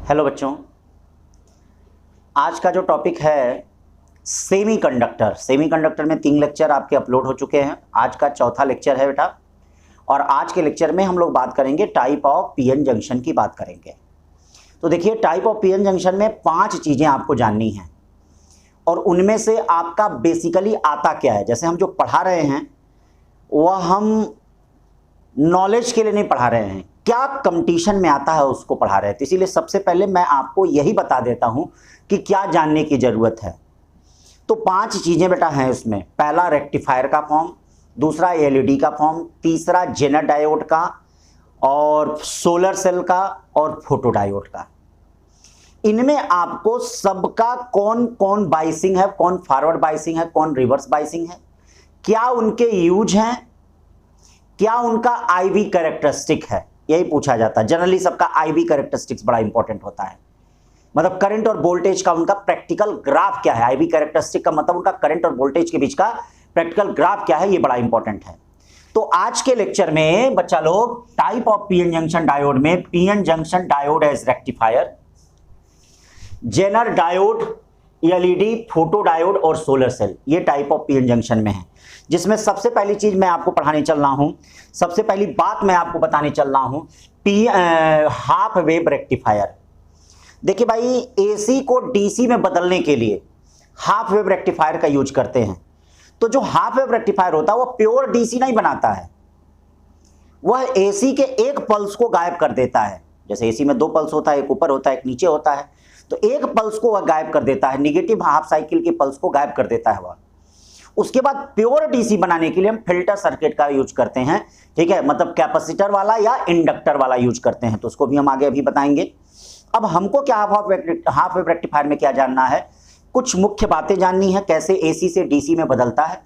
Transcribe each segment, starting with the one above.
Hello बच्चों, आज का जो टॉपिक है सेमीकंडक्टर में 3 लेक्चर आपके अपलोड हो चुके हैं। आज का चौथा लेक्चर है बेटा, और आज के लेक्चर में हम लोग बात करेंगे टाइप ऑफ पीएन जंक्शन की बात करेंगे। तो देखिए, टाइप ऑफ पीएन जंक्शन में 5 चीज़ें आपको जाननी हैं, और उनमें से आपका बेसिकली आता क्या है। जैसे हम जो पढ़ा रहे हैं वह हम नॉलेज के लिए नहीं पढ़ा रहे हैं, क्या कंपटीशन में आता है उसको पढ़ा रहे हैं। तो इसीलिए सबसे पहले मैं आपको यही बता देता हूं कि क्या जानने की ज़रूरत है। तो 5 चीज़ें बेटा हैं इसमें। पहला रेक्टिफायर का फॉर्म, दूसरा एलईडी का फॉर्म, तीसरा जेनर डायोड का, और सोलर सेल का, और फोटो डायोड का। इनमें आपको सबका कौन कौन बाइसिंग है, कौन फॉरवर्ड बाइसिंग है, कौन रिवर्स बाइसिंग है, क्या उनके यूज हैं, क्या उनका आईवी कैरेक्टरिस्टिक है, यही पूछा जाता है। जनरली सबका आईवी कैरेक्टरिस्टिक्स बड़ा इंपॉर्टेंट होता है, मतलब करंट और वोल्टेज का उनका प्रैक्टिकल ग्राफ क्या है। आईवी कैरेक्टरिस्टिक का मतलब उनका करंट और वोल्टेज के बीच का प्रैक्टिकल ग्राफ क्या है, ये बड़ा इंपॉर्टेंट है। तो आज के लेक्चर में बच्चा लोग type of PN junction diode में PN junction diode as rectifier, zener diode, LED, photo diode और सोलर सेल, ये टाइप ऑफ पीएन जंक्शन में है। जिसमें सबसे पहली चीज मैं आपको पढ़ाने चल रहा हूं, सबसे पहली बात मैं आपको बताने चल रहा हूं, हाफ वेव रेक्टिफायर। देखिए भाई, एसी को डीसी में बदलने के लिए हाफ वेव रेक्टिफायर का यूज करते हैं। तो जो हाफ वेव रेक्टिफायर होता है वो प्योर डीसी नहीं बनाता है, वह एसी के एक पल्स को गायब कर देता है। जैसे एसी में 2 पल्स होता है, एक ऊपर होता है एक नीचे होता है, तो एक पल्स को वह गायब कर देता है, निगेटिव हाफ साइकिल के पल्स को गायब कर देता है वह। उसके बाद प्योर डीसी बनाने के लिए हम फिल्टर सर्किट का यूज करते हैं, ठीक है, मतलब कैपेसिटर वाला या इंडक्टर वाला यूज करते हैं। तो उसको भी हम आगे अभी बताएंगे। अब हमको क्या हाफ वेव रेक्टिफायर में क्या जानना है, कुछ मुख्य बातें जाननी है। कैसे एसी से डीसी में बदलता है,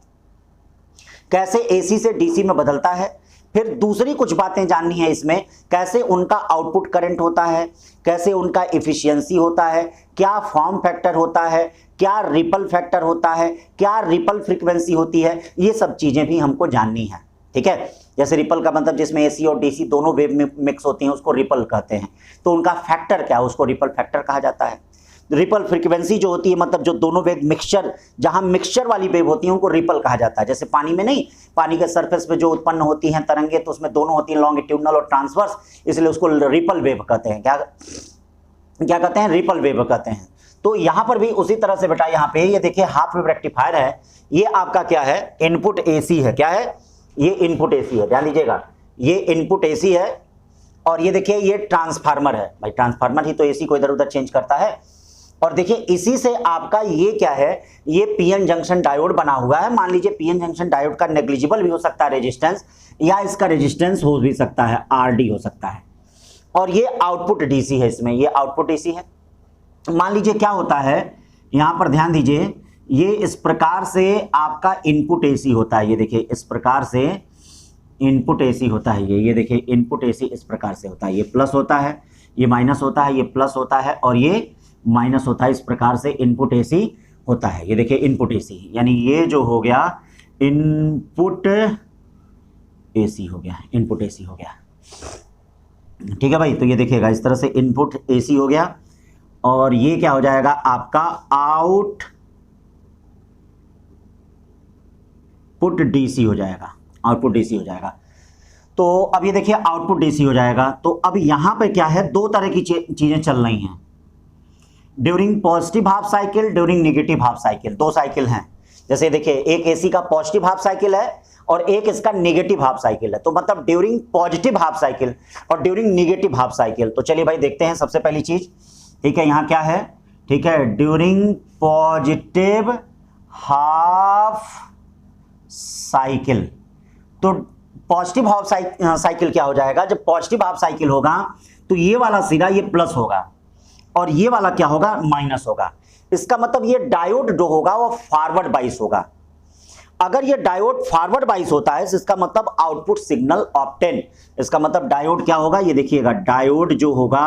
कैसे एसी से डीसी में बदलता है। फिर दूसरी कुछ बातें जाननी है इसमें, कैसे उनका आउटपुट करंट होता है, कैसे उनका एफिशिएंसी होता है, क्या फॉर्म फैक्टर होता है, क्या रिपल फैक्टर होता है, क्या रिपल फ्रीक्वेंसी होती है। ये सब चीजें भी हमको जाननी है, ठीक है। जैसे रिपल का मतलब जिसमें एसी और डीसी दोनों वेव मिक्स होती हैं उसको रिपल कहते हैं। तो उनका फैक्टर क्या है, उसको रिपल फैक्टर कहा जाता है। रिपल फ्रीक्वेंसी जो होती है, मतलब जो दोनों वेव मिक्सचर, जहां मिक्सचर वाली वेव होती है उनको रिपल कहा जाता है। जैसे पानी में नहीं, पानी के सरफेस पे जो उत्पन्न होती हैं तरंगे, तो उसमें दोनों होती हैं लॉन्गिट्यूडनल और ट्रांसवर्स, इसलिए उसको रिपल वेव कहते हैं। क्या कहते हैं, रिपल वेव कहते हैं। तो यहां पर भी उसी तरह से बेटा, यहां पे ये देखिए हाफ वेव रेक्टिफायर है, ये आपका क्या है, इनपुट एसी है। क्या है, ये इनपुट एसी है, ध्यान दीजिएगा, ये इनपुट एसी है। और ये देखिए ये ट्रांसफार्मर है, भाई ट्रांसफार्मर ही तो एसी को इधर उधर चेंज करता है। और देखिए इसी से आपका ये क्या है, ये पीएन जंक्शन डायोड बना हुआ है। मान लीजिए पीएन जंक्शन डायोड का नेग्लिजिबल भी हो सकता है रेजिस्टेंस, या इसका रेजिस्टेंस हो भी सकता है, आरडी हो सकता है। और ये आउटपुट डीसी है, इसमें ये आउटपुट डीसी है। मान लीजिए क्या होता है, यहां पर ध्यान दीजिए, ये इस प्रकार से आपका इनपुट एसी होता है। ये देखिए इस प्रकार से इनपुट एसी होता है, ये देखिए इनपुट एसी इस प्रकार से होता है। ये प्लस होता है, ये माइनस होता है, ये प्लस होता है और ये माइनस होता है। इस प्रकार से इनपुट एसी होता है। ये देखिए इनपुट एसी, यानी ये जो हो गया इनपुट एसी हो गया, इनपुट एसी हो गया, ठीक है भाई। तो ये देखिएगा इस तरह से इनपुट एसी हो गया, और ये क्या हो जाएगा आपका आउटपुट डीसी हो जाएगा, आउटपुट डीसी हो जाएगा। तो अब ये देखिए आउटपुट डीसी हो जाएगा। तो अब यहां पे क्या है, 2 तरह की चीजें चल रही हैं during positive half cycle, during negative half cycle. 2 cycle हैं। जैसे देखिए एक एसी का पॉजिटिव हाफ साइकिल है और एक इसका नेगेटिव हाफ साइकिल है। तो मतलब ड्यूरिंग पॉजिटिव हाफ साइकिल और ड्यूरिंग नेगेटिव हाफ साइकिल। तो चलिए भाई देखते हैं सबसे पहली चीज, ठीक है, यहां क्या है, ठीक है, ड्यूरिंग पॉजिटिव हाफ साइकिल। तो पॉजिटिव हाफ साइकिल क्या हो जाएगा, जब पॉजिटिव हाफ साइकिल होगा तो ये वाला सिरा ये प्लस होगा और ये वाला क्या होगा, माइनस होगा। इसका मतलब ये डायोड जो होगा वो फॉरवर्ड बाइस होगा। अगर ये डायोड फॉरवर्ड बाइस होता है, इसका मतलब आउटपुट सिग्नल ऑप्टेन। इसका मतलब डायोड क्या होगा, ये देखिएगा, डायोड जो होगा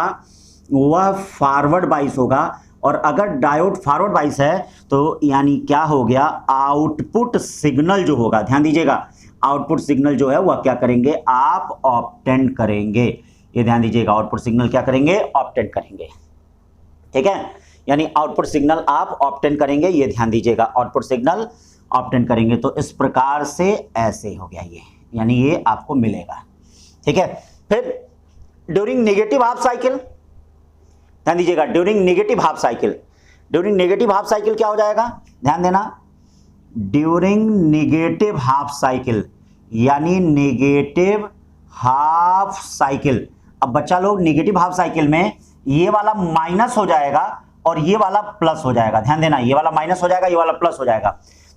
वह फॉरवर्ड बाइस होगा। और अगर डायोड फॉरवर्ड बाइस है तो यानी क्या हो गया, आउटपुट सिग्नल जो होगा, ध्यान दीजिएगा, आउटपुट सिग्नल जो है वह क्या करेंगे, आप ऑप्टेंड करेंगे। ये ध्यान दीजिएगा, आउटपुट सिग्नल क्या करेंगे, ऑप्टेंड करेंगे। ठीक है, यानी आउटपुट सिग्नल आप ऑब्टेन करेंगे, ये ध्यान दीजिएगा, आउटपुट सिग्नल ऑब्टेन करेंगे। तो इस प्रकार से ऐसे हो गया ये, यानी ये आपको मिलेगा, ठीक है। फिर ड्यूरिंग नेगेटिव हाफ साइकिल, ध्यान दीजिएगा, during negative half cycle, during negative half cycle क्या हो जाएगा, ध्यान देना, ड्यूरिंग नेगेटिव हाफ साइकिल यानी नेगेटिव हाफ साइकिल। अब बच्चा लोग नेगेटिव हाफ साइकिल में ये वाला माइनस हो जाएगा और ये वाला प्लस हो जाएगा, ध्यान देना, ये वाला माइनस हो जाएगा, ये वाला प्लस हो जाएगा।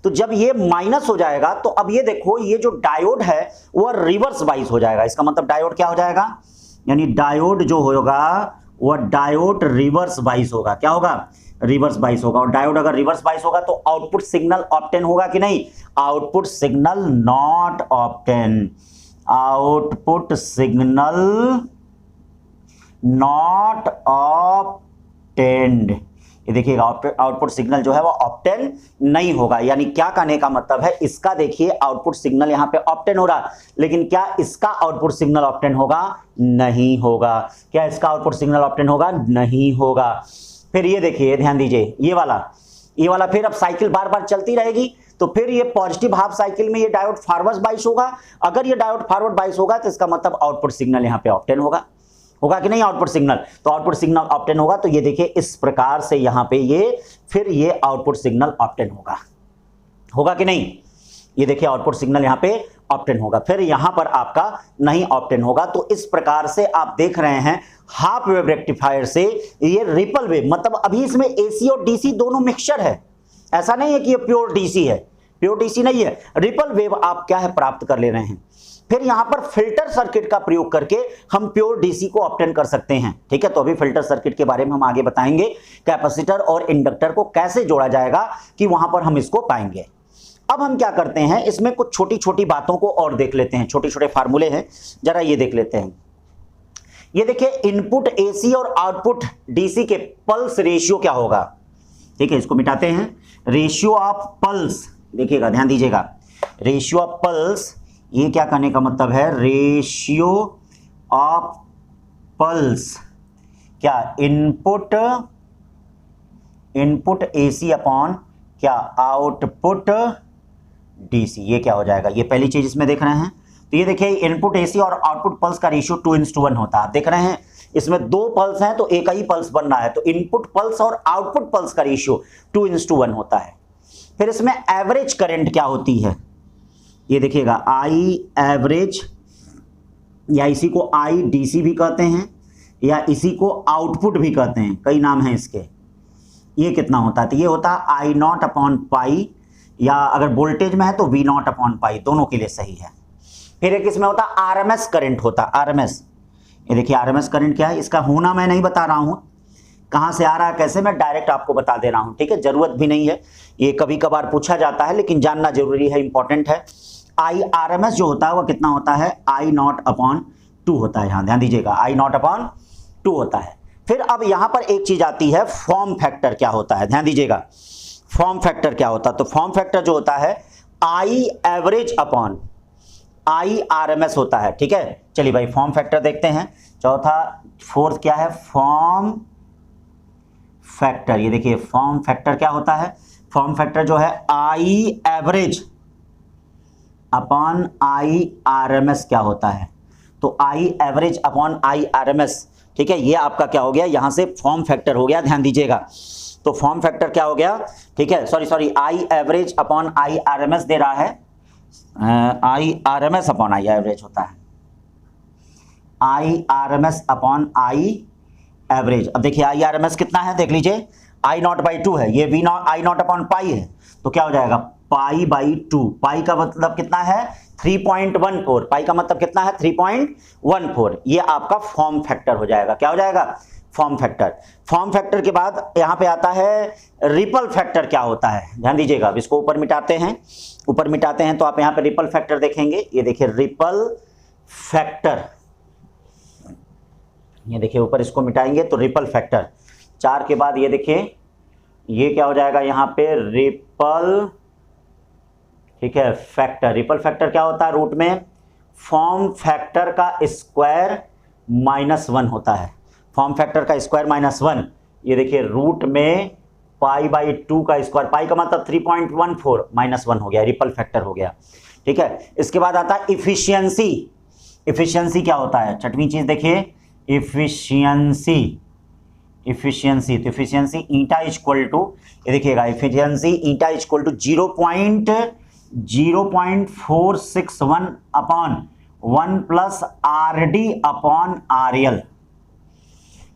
तो जब ये माइनस हो जाएगा तो अब ये देखो, ये जो डायोड है वो रिवर्स बाइस हो जाएगा। इसका मतलब डायोड क्या हो जाएगा, यानी डायोड जो होगा वो डायोड रिवर्स बाइस होगा। क्या होगा, रिवर्स बाइस होगा। और डायोड अगर रिवर्स बाइस होगा तो आउटपुट सिग्नल ऑब्टेन होगा कि नहीं, output signal not obtain, output signal not obtained. ये देखिएगा, आउटपुट सिग्नल जो है वो ऑब्टेन नहीं होगा। यानी क्या कहने का मतलब है, इसका देखिए आउटपुट सिग्नल यहां पे ऑब्टेन हो रहा, लेकिन क्या इसका आउटपुट सिग्नल ऑब्टेन होगा, नहीं होगा। क्या इसका आउटपुट सिग्नल ऑब्टेन होगा, नहीं होगा। फिर ये देखिए, ध्यान दीजिए, ये वाला फिर अब साइकिल बार बार चलती रहेगी, तो फिर ये पॉजिटिव हाफ साइकिल में ये डायोड फॉरवर्ड बाइस होगा। अगर ये डायोड फॉरवर्ड बाइस होगा तो इसका मतलब आउटपुट सिग्नल यहां पे ऑब्टेन होगा कि नहीं, आउटपुट सिग्नल, तो आउटपुट सिग्नल ऑब्टेन होगा। तो ये देखिए इस प्रकार से यहां पे ये फिर ये आउटपुट सिग्नल ऑब्टेन होगा कि नहीं, ये देखिए आउटपुट सिग्नल यहां पे ऑब्टेन होगा। फिर यहां पर आपका नहीं ऑब्टेन होगा। तो इस प्रकार से आप देख रहे हैं हाफ वेव रेक्टिफायर से ये रिपल वेव, मतलब अभी इसमें एसी और डीसी दोनों मिक्सचर है, ऐसा नहीं है कि ये प्योर डीसी है, प्योर डीसी नहीं है, रिपल वेव आप क्या है प्राप्त कर ले रहे हैं। फिर यहां पर फिल्टर सर्किट का प्रयोग करके हम प्योर डीसी को ऑब्टेन कर सकते हैं, ठीक है। तो अभी फिल्टर सर्किट के बारे में हम आगे बताएंगे, कैपेसिटर और इंडक्टर को कैसे जोड़ा जाएगा कि वहां पर हम इसको पाएंगे। अब हम क्या करते हैं, इसमें कुछ छोटी छोटी बातों को और देख लेते हैं, छोटे छोटे फार्मूले हैं, जरा ये देख लेते हैं। ये देखिए, इनपुट एसी और आउटपुट डीसी के पल्स रेशियो क्या होगा, ठीक है, इसको मिटाते हैं। रेशियो ऑफ पल्स, देखिएगा, ध्यान दीजिएगा, रेशियो ऑफ पल्स, ये क्या करने का मतलब है, रेशियो ऑफ पल्स क्या, इनपुट एसी अपॉन क्या, आउटपुट डीसी, ये क्या हो जाएगा, ये पहली चीज इसमें देख रहे हैं। तो ये देखिए, इनपुट एसी और आउटपुट पल्स का रेशियो 2:1 होता है। आप देख रहे हैं इसमें दो पल्स हैं तो एक ही पल्स बन रहा है, तो इनपुट पल्स और आउटपुट पल्स का रेशियो 2:1 होता है। फिर इसमें एवरेज करंट क्या होती है, ये देखिएगा, आई एवरेज, या इसी को आई डीसी भी कहते हैं, या इसी को आउटपुट भी कहते हैं, कई नाम हैं इसके। ये कितना होता है, तो ये होता है आई नॉट अपॉन पाई, या अगर वोल्टेज में है तो वी नॉट अपॉन पाई, दोनों के लिए सही है। फिर एक इसमें होता है आरएमएस करंट होता है, आरएमएस, ये देखिए आरएमएस करंट क्या है, इसका होना मैं नहीं बता रहा हूं, कहां से आ रहा है कैसे, मैं डायरेक्ट आपको बता दे रहा हूं, ठीक है, जरूरत भी नहीं है, ये कभी कभार पूछा जाता है लेकिन जानना जरूरी है, इंपॉर्टेंट है। आई आरएमएस जो होता है वो कितना होता है, आई नॉट अपॉन 2 होता है, यहां ध्यान दीजिएगा, आई नॉट अपॉन 2 होता है। फिर अब यहां पर एक चीज आती है, फॉर्म फैक्टर क्या होता है, ध्यान दीजिएगा, फॉर्म फैक्टर क्या होता है, तो फॉर्म फैक्टर जो होता है आई एवरेज अपॉन आई आरएमएस होता है, ठीक है। चलिए भाई फॉर्म फैक्टर देखते हैं। फोर्थ क्या है, फॉर्म फैक्टर, ये देखिए फॉर्म फैक्टर क्या होता है, फॉर्म फैक्टर जो है आई एवरेज अपॉन आई आरएमएस क्या होता है, तो आई एवरेज अपॉन आई आरएमएस, ठीक है, ये आपका क्या हो गया, यहां से फॉर्म फैक्टर हो गया, ध्यान दीजिएगा। तो फॉर्म फैक्टर क्या हो गया, ठीक है, sorry, I average upon I RMS दे रहा है, I RMS upon I average होता है, I RMS upon I average. अब देखिए आई आरएमएस कितना है, देख लीजिए, आई नॉट बाई 2 है, ये V naught I naught upon pi है, तो क्या हो जाएगा, पाई बाई 2, पाई का मतलब कितना है 3.14, पाई का मतलब कितना है 3.14, ये आपका फॉर्म फैक्टर हो जाएगा, क्या हो जाएगा, फॉर्म फैक्टर। फॉर्म फैक्टर के बाद यहां पे आता है रिपल फैक्टर क्या होता है, ध्यान दीजिएगा। अब इसको ऊपर मिटाते हैं तो आप यहां पे रिपल फैक्टर देखेंगे, ये देखिए रिपल फैक्टर, ये देखिए ऊपर इसको मिटाएंगे तो रिपल फैक्टर 4 के बाद ये देखिए ये क्या हो जाएगा यहाँ पे रिपल, ठीक है, फैक्टर। रिपल फैक्टर क्या होता है, रूट में फॉर्म फैक्टर का स्क्वायर -1 होता है, फॉर्म फैक्टर का स्क्वायर -1, ये देखिए रूट में π/2 का स्क्वायर, पाई का मतलब 3.14 -1 हो गया, रिपल फैक्टर हो गया। ठीक है, इसके बाद आता है इफिशियंसी। इफिशियंसी क्या होता है, छठवीं चीज देखिए इफिशियंसी। इफिशियंसी तो इफिशियंसी ईटा इक्वल टू, ये देखिएगा efficiency eta equal to 0.0461 upon 1 plus RD upon RL,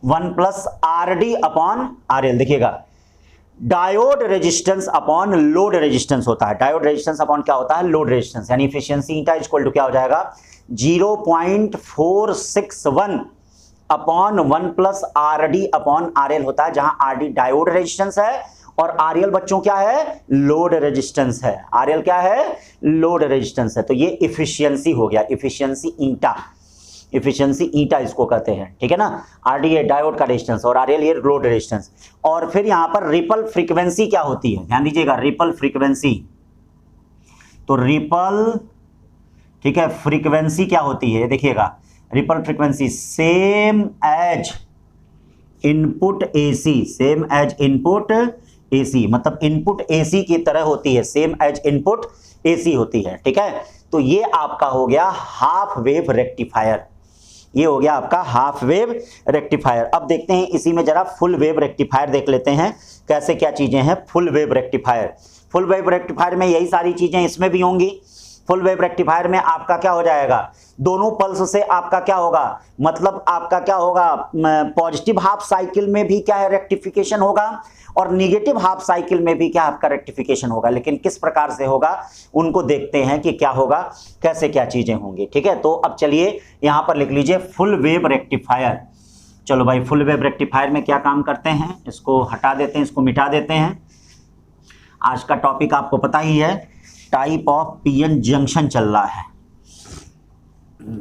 1 plus RD upon RL। देखिएगा diode resistance upon load resistance होता है, डायोड रेजिस्टेंस अपॉन क्या होता है, लोड रेजिस्टेंस, यानी इफिशियंसी ईटा इक्वल टू क्या हो जाएगा 0.461 upon 1 plus RD upon RL होता है, जहां RD डायोड रेजिस्टेंस है और RL बच्चों क्या है, लोड रेजिस्टेंस है। RL क्या है, लोड रेजिस्टेंस है। तो ये इफिशियंसी हो गया, इफिशियंसी ईटा, इफिशियंसी ईटा इसको कहते हैं। ठीक है ना, RD ये डायोड का रेजिस्टेंस और RL ये लोड रेजिस्टेंस। और फिर यहां पर रिपल फ्रीक्वेंसी क्या होती है, ध्यान दीजिएगा, रिपल फ्रीक्वेंसी। तो रिपल, ठीक है, फ्रीक्वेंसी क्या होती है, देखिएगा ripple frequency same as input AC, same as input AC, मतलब इनपुट AC की तरह होती है, सेम एज इनपुट AC होती है। ठीक है, तो ये आपका हो गया हाफ वेव रेक्टिफायर, ये हो गया आपका हाफ वेव रेक्टिफायर। अब देखते हैं इसी में जरा फुल वेव रेक्टिफायर देख लेते हैं, कैसे क्या चीजें हैं full wave rectifier. Full wave rectifier में यही सारी चीजें इसमें भी होंगी। फुल वेव रेक्टिफायर में आपका क्या हो जाएगा, दोनों पल्स से आपका क्या होगा, मतलब आपका क्या होगा, पॉजिटिव हाफ साइकिल में भी क्या है रेक्टिफिकेशन होगा और निगेटिव हाफ साइकिल में भी क्या आपका रेक्टिफिकेशन होगा। लेकिन किस प्रकार से होगा उनको देखते हैं कि क्या होगा, कैसे क्या चीजें होंगी। ठीक है, तो अब चलिए यहां पर लिख लीजिए फुल वेव रेक्टिफायर। चलो भाई, फुल वेव रेक्टिफायर में क्या काम करते हैं, इसको हटा देते हैं, इसको मिटा देते हैं। आज का टॉपिक आपको पता ही है, टाइप ऑफ पीएन जंक्शन चल रहा है।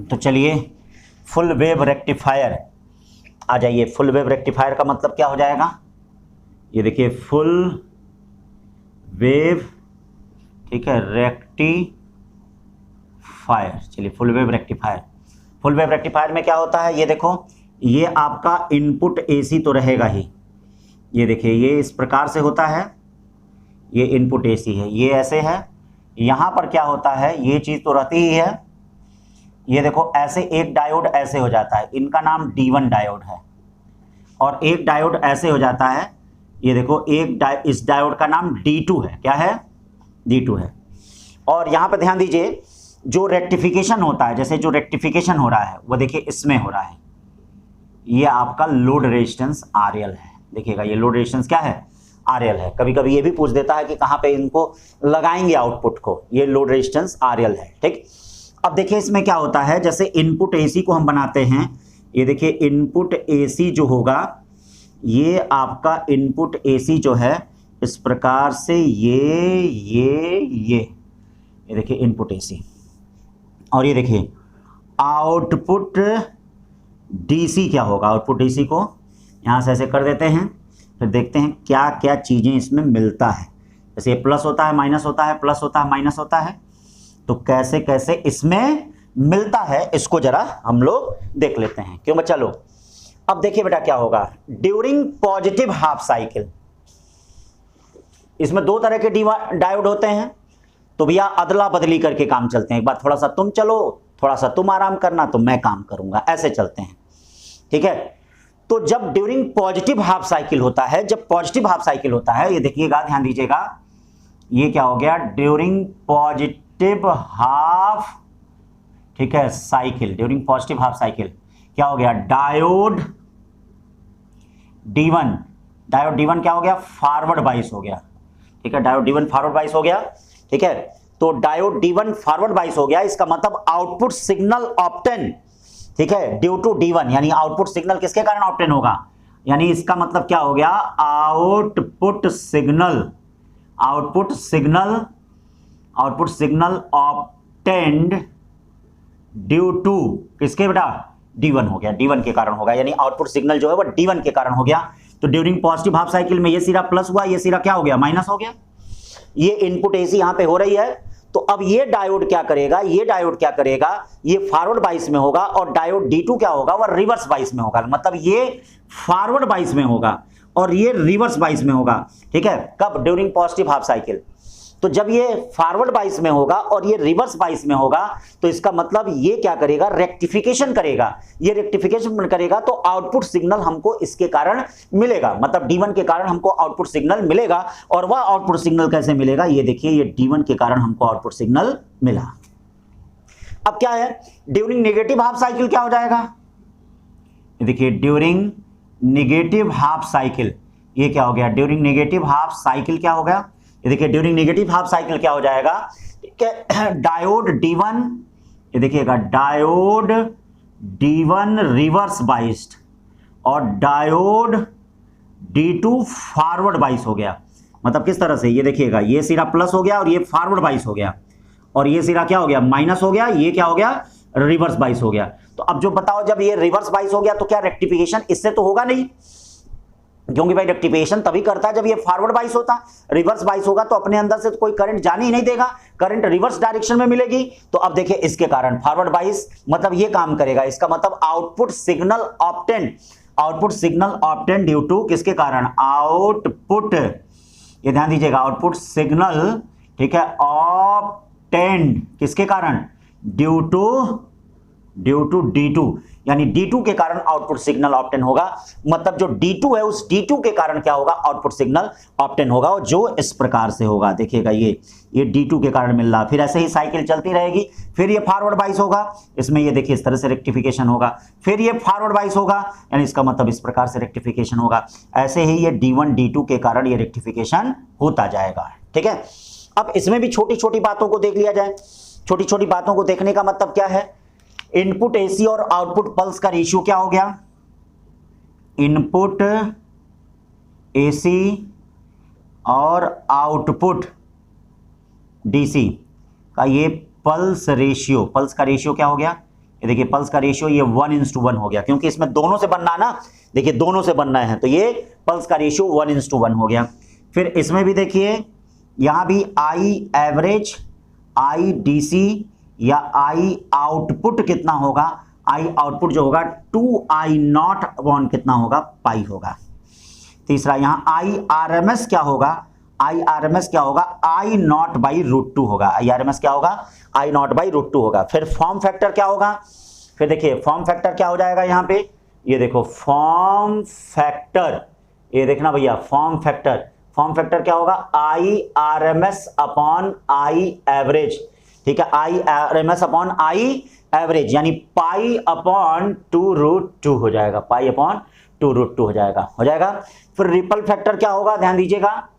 तो चलिए फुल वेव रेक्टिफायर आ जाइए। फुल वेव रेक्टिफायर का मतलब क्या हो जाएगा, ये देखिए फुल वेव, ठीक है, रेक्टिफायर। चलिए full wave rectifier, full wave rectifier में क्या होता है, ये देखो, ये आपका इनपुट AC तो रहेगा ही, ये देखिए ये इस प्रकार से होता है, ये इनपुट AC है, ये ऐसे है। यहां पर क्या होता है, ये चीज तो रहती ही है, ये देखो ऐसे एक डायोड ऐसे हो जाता है, इनका नाम D1 डायोड है, और एक डायोड ऐसे हो जाता है, ये देखो एक इस डायोड का नाम D2 है, क्या है, D2 है। और यहां पर ध्यान दीजिए, जो रेक्टिफिकेशन होता है, जैसे जो रेक्टिफिकेशन हो रहा है वो देखिए इसमें हो रहा है, ये आपका लोड रेजिस्टेंस RL है। देखिएगा ये लोड रेजिस्टेंस क्या है, RL है। कभी कभी ये भी पूछ देता है कि कहां पे इनको लगाएंगे आउटपुट को, ये लोड रेजिस्टेंस RL है। ठीक, अब देखिए इसमें क्या होता है, जैसे इनपुट AC को हम बनाते हैं, ये देखिए इनपुट AC जो होगा, ये आपका इनपुट AC जो है इस प्रकार से ये देखिए इनपुट AC, और ये देखिए आउटपुट DC क्या होगा, आउटपुट DC को यहां से ऐसे कर देते हैं, फिर देखते हैं क्या क्या चीजें इसमें मिलता है। जैसे ये प्लस होता है, माइनस होता है, प्लस होता है, माइनस होता है, तो कैसे कैसे इसमें मिलता है इसको जरा हम लोग देख लेते हैं। क्यों बच्चा लोग, अब देखिए बेटा क्या होगा, ड्यूरिंग पॉजिटिव हाफ साइकिल, इसमें दो तरह के डायोड होते हैं, तो भैया अदला बदली करके काम चलते हैं। एक बार थोड़ा सा तुम चलो, थोड़ा सा तुम आराम करना, तो मैं काम करूंगा, ऐसे चलते हैं। ठीक है, तो जब ड्यूरिंग पॉजिटिव हाफ साइकिल होता है, जब पॉजिटिव हाफ साइकिल होता है, ये देखिएगा, ध्यान दीजिएगा, ये क्या हो गया, ड्यूरिंग पॉजिटिव हाफ, ठीक है, cycle, during positive half cycle क्या हो गया, डायोड D1, डायोड D1 क्या हो गया, फॉरवर्ड बाइस हो गया। ठीक है, डायोड D1 फॉरवर्ड बाइस हो गया। ठीक है, तो डायोड D1 फॉरवर्ड बाइस हो गया, इसका मतलब आउटपुट सिग्नल ऑब्टेन, ठीक है, ड्यू टू D1, यानी आउटपुट सिग्नल किसके कारण ऑब्टेन होगा, यानी इसका मतलब क्या हो गया, output signal, output signal, output signal obtained due to किसके बेटा, D1 हो गया, D1 के कारण होगा, यानी आउटपुट सिग्नल जो है वो D1 के कारण हो गया। तो ड्यूरिंग पॉजिटिव हाफ साइकिल में ये सिरा प्लस हुआ, ये सिरा क्या हो गया, माइनस हो गया। ये इनपुट AC यहां पे हो रही है, तो अब ये डायोड क्या करेगा, ये डायोड क्या करेगा, ये फॉरवर्ड बाइस में होगा, और डायोड D2 क्या होगा, वह रिवर्स बाइस में होगा। मतलब ये फॉरवर्ड बाइस में होगा और ये रिवर्स बाइस में होगा, ठीक है। कब? During positive half cycle. तो जब ये फॉरवर्ड बाइस में होगा और ये रिवर्स बाइस में होगा तो इसका मतलब ये क्या करेगा? रेक्टिफिकेशन करेगा। ये रेक्टिफिकेशन करेगा तो आउटपुट सिग्नल हमको इसके कारण मिलेगा, मतलब D1 के कारण हमको आउटपुट सिग्नल मिलेगा। और वह आउटपुट सिग्नल कैसे मिलेगा? ये देखिए, ये D1 के कारण हमको आउटपुट सिग्नल मिला। अब क्या है? ड्यूरिंग नेगेटिव हाफ साइकिल क्या हो जाएगा? देखिए, ड्यूरिंग नेगेटिव हाफ साइकिल ये क्या हो गया? ड्यूरिंग नेगेटिव हाफ साइकिल क्या हो गया? ये देखिए, ड्यूरिंग नेगेटिव हाफ साइकिल क्या हो जाएगा? ठीक है, डायोड D1, ये देखिएगा, डायोड D1 रिवर्स बाइस्ड और डायोड D2 फॉरवर्ड बाइस हो गया। मतलब किस तरह से? ये देखिएगा, ये सिरा प्लस हो गया और ये फॉरवर्ड बाइस हो गया, और ये सिरा क्या हो गया? माइनस हो गया। ये क्या हो गया? रिवर्स बाइस हो गया। तो अब जो बताओ, जब ये रिवर्स बाइस हो गया तो क्या रेक्टिफिकेशन इससे तो होगा नहीं, क्योंकि भाई रेक्टिफिकेशन तभी करता है जब ये फॉरवर्ड बाइस होता। रिवर्स बाइस होगा तो अपने अंदर से तो कोई करंट जाने ही नहीं देगा, करंट रिवर्स डायरेक्शन में मिलेगी। तो अब देखिए, इसके कारण फॉरवर्ड बाइस मतलब ये काम करेगा। इसका मतलब output signal obtain due to किसके कारण? आउटपुट, ये ध्यान दीजिएगा, आउटपुट सिग्नल, ठीक है, ऑब्टेन्ड किसके कारण? ड्यू टू D2, यानी D2 के कारण आउटपुट सिग्नल ऑब्टेन होगा। मतलब जो D2 है उस D2 के कारण क्या होगा? आउटपुट सिग्नल ऑब्टेन होगा, और जो इस प्रकार से होगा। देखिएगा, ये D2 के कारण मिल रहा। फिर ऐसे ही साइकिल चलती रहेगी। फिर ये फॉरवर्ड बाइस होगा, इसमें ये देखिए इस तरह से रेक्टिफिकेशन होगा। फिर ये फॉरवर्ड बाइस होगा, यानी इसका मतलब इस प्रकार से रेक्टिफिकेशन होगा। ऐसे ही ये D1 D2 के कारण ये रेक्टिफिकेशन होता जाएगा, ठीक है। अब इसमें भी छोटी छोटी बातों को देख लिया जाए। छोटी छोटी बातों को देखने का मतलब क्या है? इनपुट AC और आउटपुट पल्स का रेशियो क्या हो गया? इनपुट AC और आउटपुट DC का ये पल्स का रेशियो क्या हो गया? ये देखिए, पल्स का रेशियो ये 1:1 हो गया, क्योंकि इसमें दोनों से बनना ना, देखिए दोनों से बनना है, तो ये पल्स का रेशियो 1:1 हो गया। फिर इसमें भी देखिए, यहां भी I एवरेज, I DC या I आउटपुट कितना होगा? I आउटपुट जो होगा 2I0 अपॉन कितना होगा? पाई होगा। तीसरा, यहां I RMS क्या होगा? I RMS क्या होगा? I0 बाई √2 होगा। I RMS क्या होगा? I0 बाई √2 होगा। फिर फॉर्म फैक्टर क्या होगा? फिर देखिए, फॉर्म फैक्टर क्या हो जाएगा यहाँ पे? ये देखो, फॉर्म फैक्टर, ये देखना भैया, फॉर्म फैक्टर क्या होगा? I RMS upon I average, ठीक है, I RMS upon I average, यानी पाई अपॉन 2√2 हो जाएगा, पाई अपॉन 2√2 हो जाएगा। फिर रिपल फैक्टर क्या होगा? ध्यान दीजिएगा,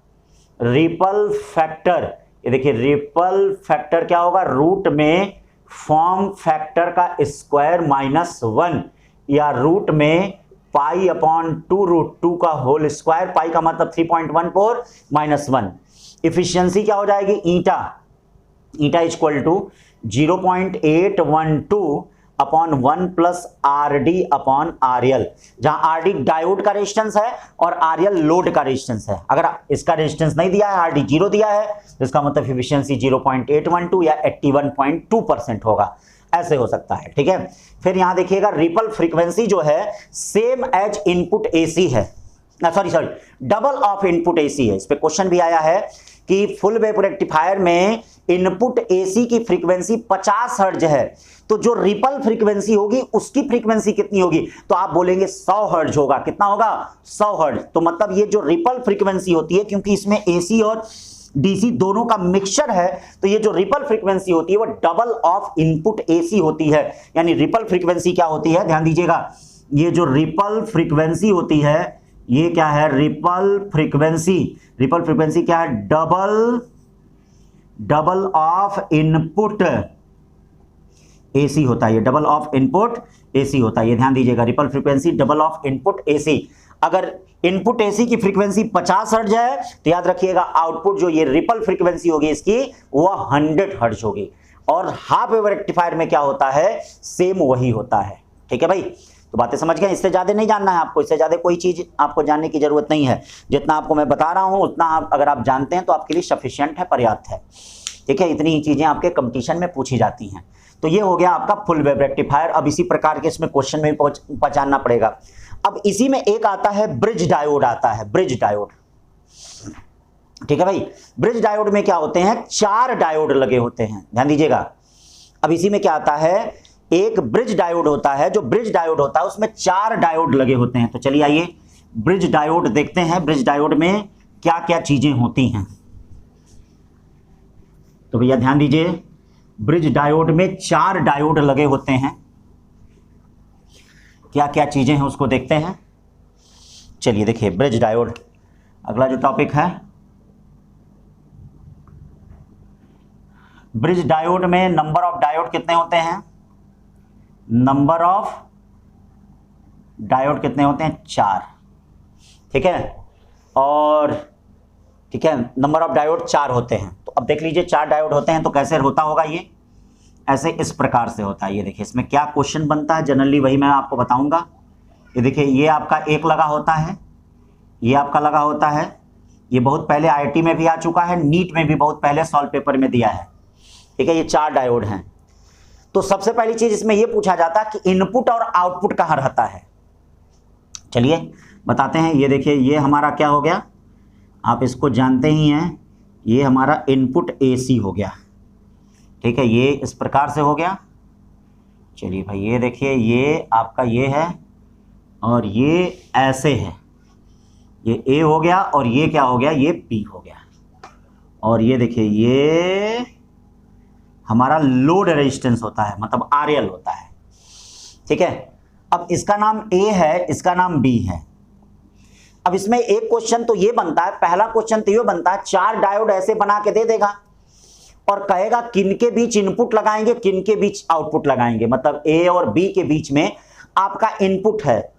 रिपल फैक्टर, ये देखिए, रिपल फैक्टर क्या होगा? रूट में फॉर्म फैक्टर का स्क्वायर -1 या रूट में पाई अपॉन 2√2 का होल स्क्वायर, पाई का मतलब 3.14 -1। इफिशियंसी क्या हो जाएगी? Eta equal to 0.812 upon 1 plus RD upon RL, जहां RD डायोड का रेजिस्टेंस है और RL लोड का रेजिस्टेंस है। अगर इसका रेजिस्टेंस नहीं दिया है, RD 0 दिया है, तो इसका मतलब एफिशिएंसी 0.812 या 81.2% होगा। ऐसे हो सकता है, ठीक है। फिर यहां देखिएगा, रिपल फ्रीक्वेंसी जो है सेम एज इनपुट AC है, sorry double of input AC है। इस पे क्वेश्चन भी आया है कि फुल वेव रेक्टिफायर में इनपुट AC की फ्रीक्वेंसी 50 हर्ट्ज है, तो जो रिपल फ्रीक्वेंसी होगी उसकी फ्रीक्वेंसी कितनी होगी? तो आप बोलेंगे 100 हर्ट्ज होगा। कितना होगा? 100 हर्ट्ज। तो मतलब ये जो रिपल फ्रीक्वेंसी होती है, क्योंकि इसमें AC और DC दोनों का मिक्सचर है, तो ये जो रिपल फ्रीक्वेंसी होती है वो डबल ऑफ इनपुट AC होती है। यानी रिपल फ्रीक्वेंसी क्या होती है? ध्यान दीजिएगा, ये जो रिपल फ्रीक्वेंसी होती है ये क्या है? रिपल फ्रीक्वेंसी क्या है? डबल ऑफ इनपुट AC होता है। ये डबल ऑफ इनपुट AC होता है, ये ध्यान दीजिएगा, ripple frequency double of input AC। अगर इनपुट AC की फ्रीक्वेंसी 50 हर्ट्ज है तो याद रखिएगा आउटपुट जो ये रिपल फ्रीक्वेंसी होगी इसकी वो 100 हर्ट्ज होगी। और हाफ वेव रेक्टिफायर में क्या होता है? सेम वही होता है, ठीक है भाई। तो बातें समझ गए? इससे ज़्यादा नहीं जानना है आपको, इससे ज़्यादा कोई चीज़ आपको जानने की ज़रूरत नहीं है। जितना आपको मैं बता रहा हूँ उतना अगर आप जानते हैं तो आपके लिए सफिशिएंट है, पर्याप्त है, ठीक है। इतनी ही चीज़ें आपके कंपटीशन में पूछी जाती हैं। तो ये हो गया आपका फुल वेव रेक्टिफायर। अब इसी प्रकार के इसमें क्वेश्चन में भी पहचानना पड़ेगा। अब इसी में एक आता है ब्रिज डायोड, आता है ब्रिज डायोड। ठीक है भाई, ब्रिज डायोड में क्या होते हैं, 4 डायोड लगे होते हैं, ध्यान दीजिएगा। अब इसी में क्या आता है, एक ब्रिज डायोड होता है, जो ब्रिज डायोड होता है उसमें 4 डायोड लगे होते हैं। तो चलिए आइए ब्रिज डायोड देखते हैं, ब्रिज डायोड में क्या क्या चीजें होती हैं। तो भैया ध्यान दीजिए, ब्रिज डायोड में 4 डायोड लगे होते हैं, क्या क्या चीजें हैं उसको देखते हैं। चलिए देखिए ब्रिज डायोड, अगला जो टॉपिक है, ब्रिज डायोड में नंबर ऑफ डायोड कितने होते हैं, नंबर ऑफ डायोड कितने होते हैं, 4। ठीक है, और ठीक है, नंबर ऑफ डायोड 4 होते हैं। तो अब देख लीजिए 4 डायोड होते हैं तो कैसे होता होगा, ये ऐसे इस प्रकार से होता है। ये देखिए इसमें क्या क्वेश्चन बनता है जनरली, वही मैं आपको बताऊंगा। ये देखिए ये आपका एक लगा होता है, ये आपका लगा होता है, ये बहुत पहले आईआईटी में भी आ चुका है, नीट में भी बहुत पहले सॉल्व पेपर में दिया है। ठीक है, ये 4 डायोड हैं। तो सबसे पहली चीज इसमें ये पूछा जाता है कि इनपुट और आउटपुट कहाँ रहता है। चलिए बताते हैं। ये देखिए ये हमारा क्या हो गया, आप इसको जानते ही हैं, ये हमारा इनपुट एसी हो गया। ठीक है, ये इस प्रकार से हो गया। चलिए भाई ये देखिए ये आपका ये है और ये ऐसे है, ये ए हो गया और ये क्या हो गया, ये बी हो गया। और ये देखिए ये हमारा लोड रेजिस्टेंस होता है, मतलब आरएल होता है। ठीक है, अब इसका नाम ए है, इसका नाम बी है। अब इसमें एक क्वेश्चन तो ये बनता है, पहला क्वेश्चन तो ये बनता है 4 डायोड ऐसे बना के दे देगा और कहेगा किन के बीच इनपुट लगाएंगे, किन के बीच आउटपुट लगाएंगे। मतलब ए और बी के बीच में आपका इनपुट है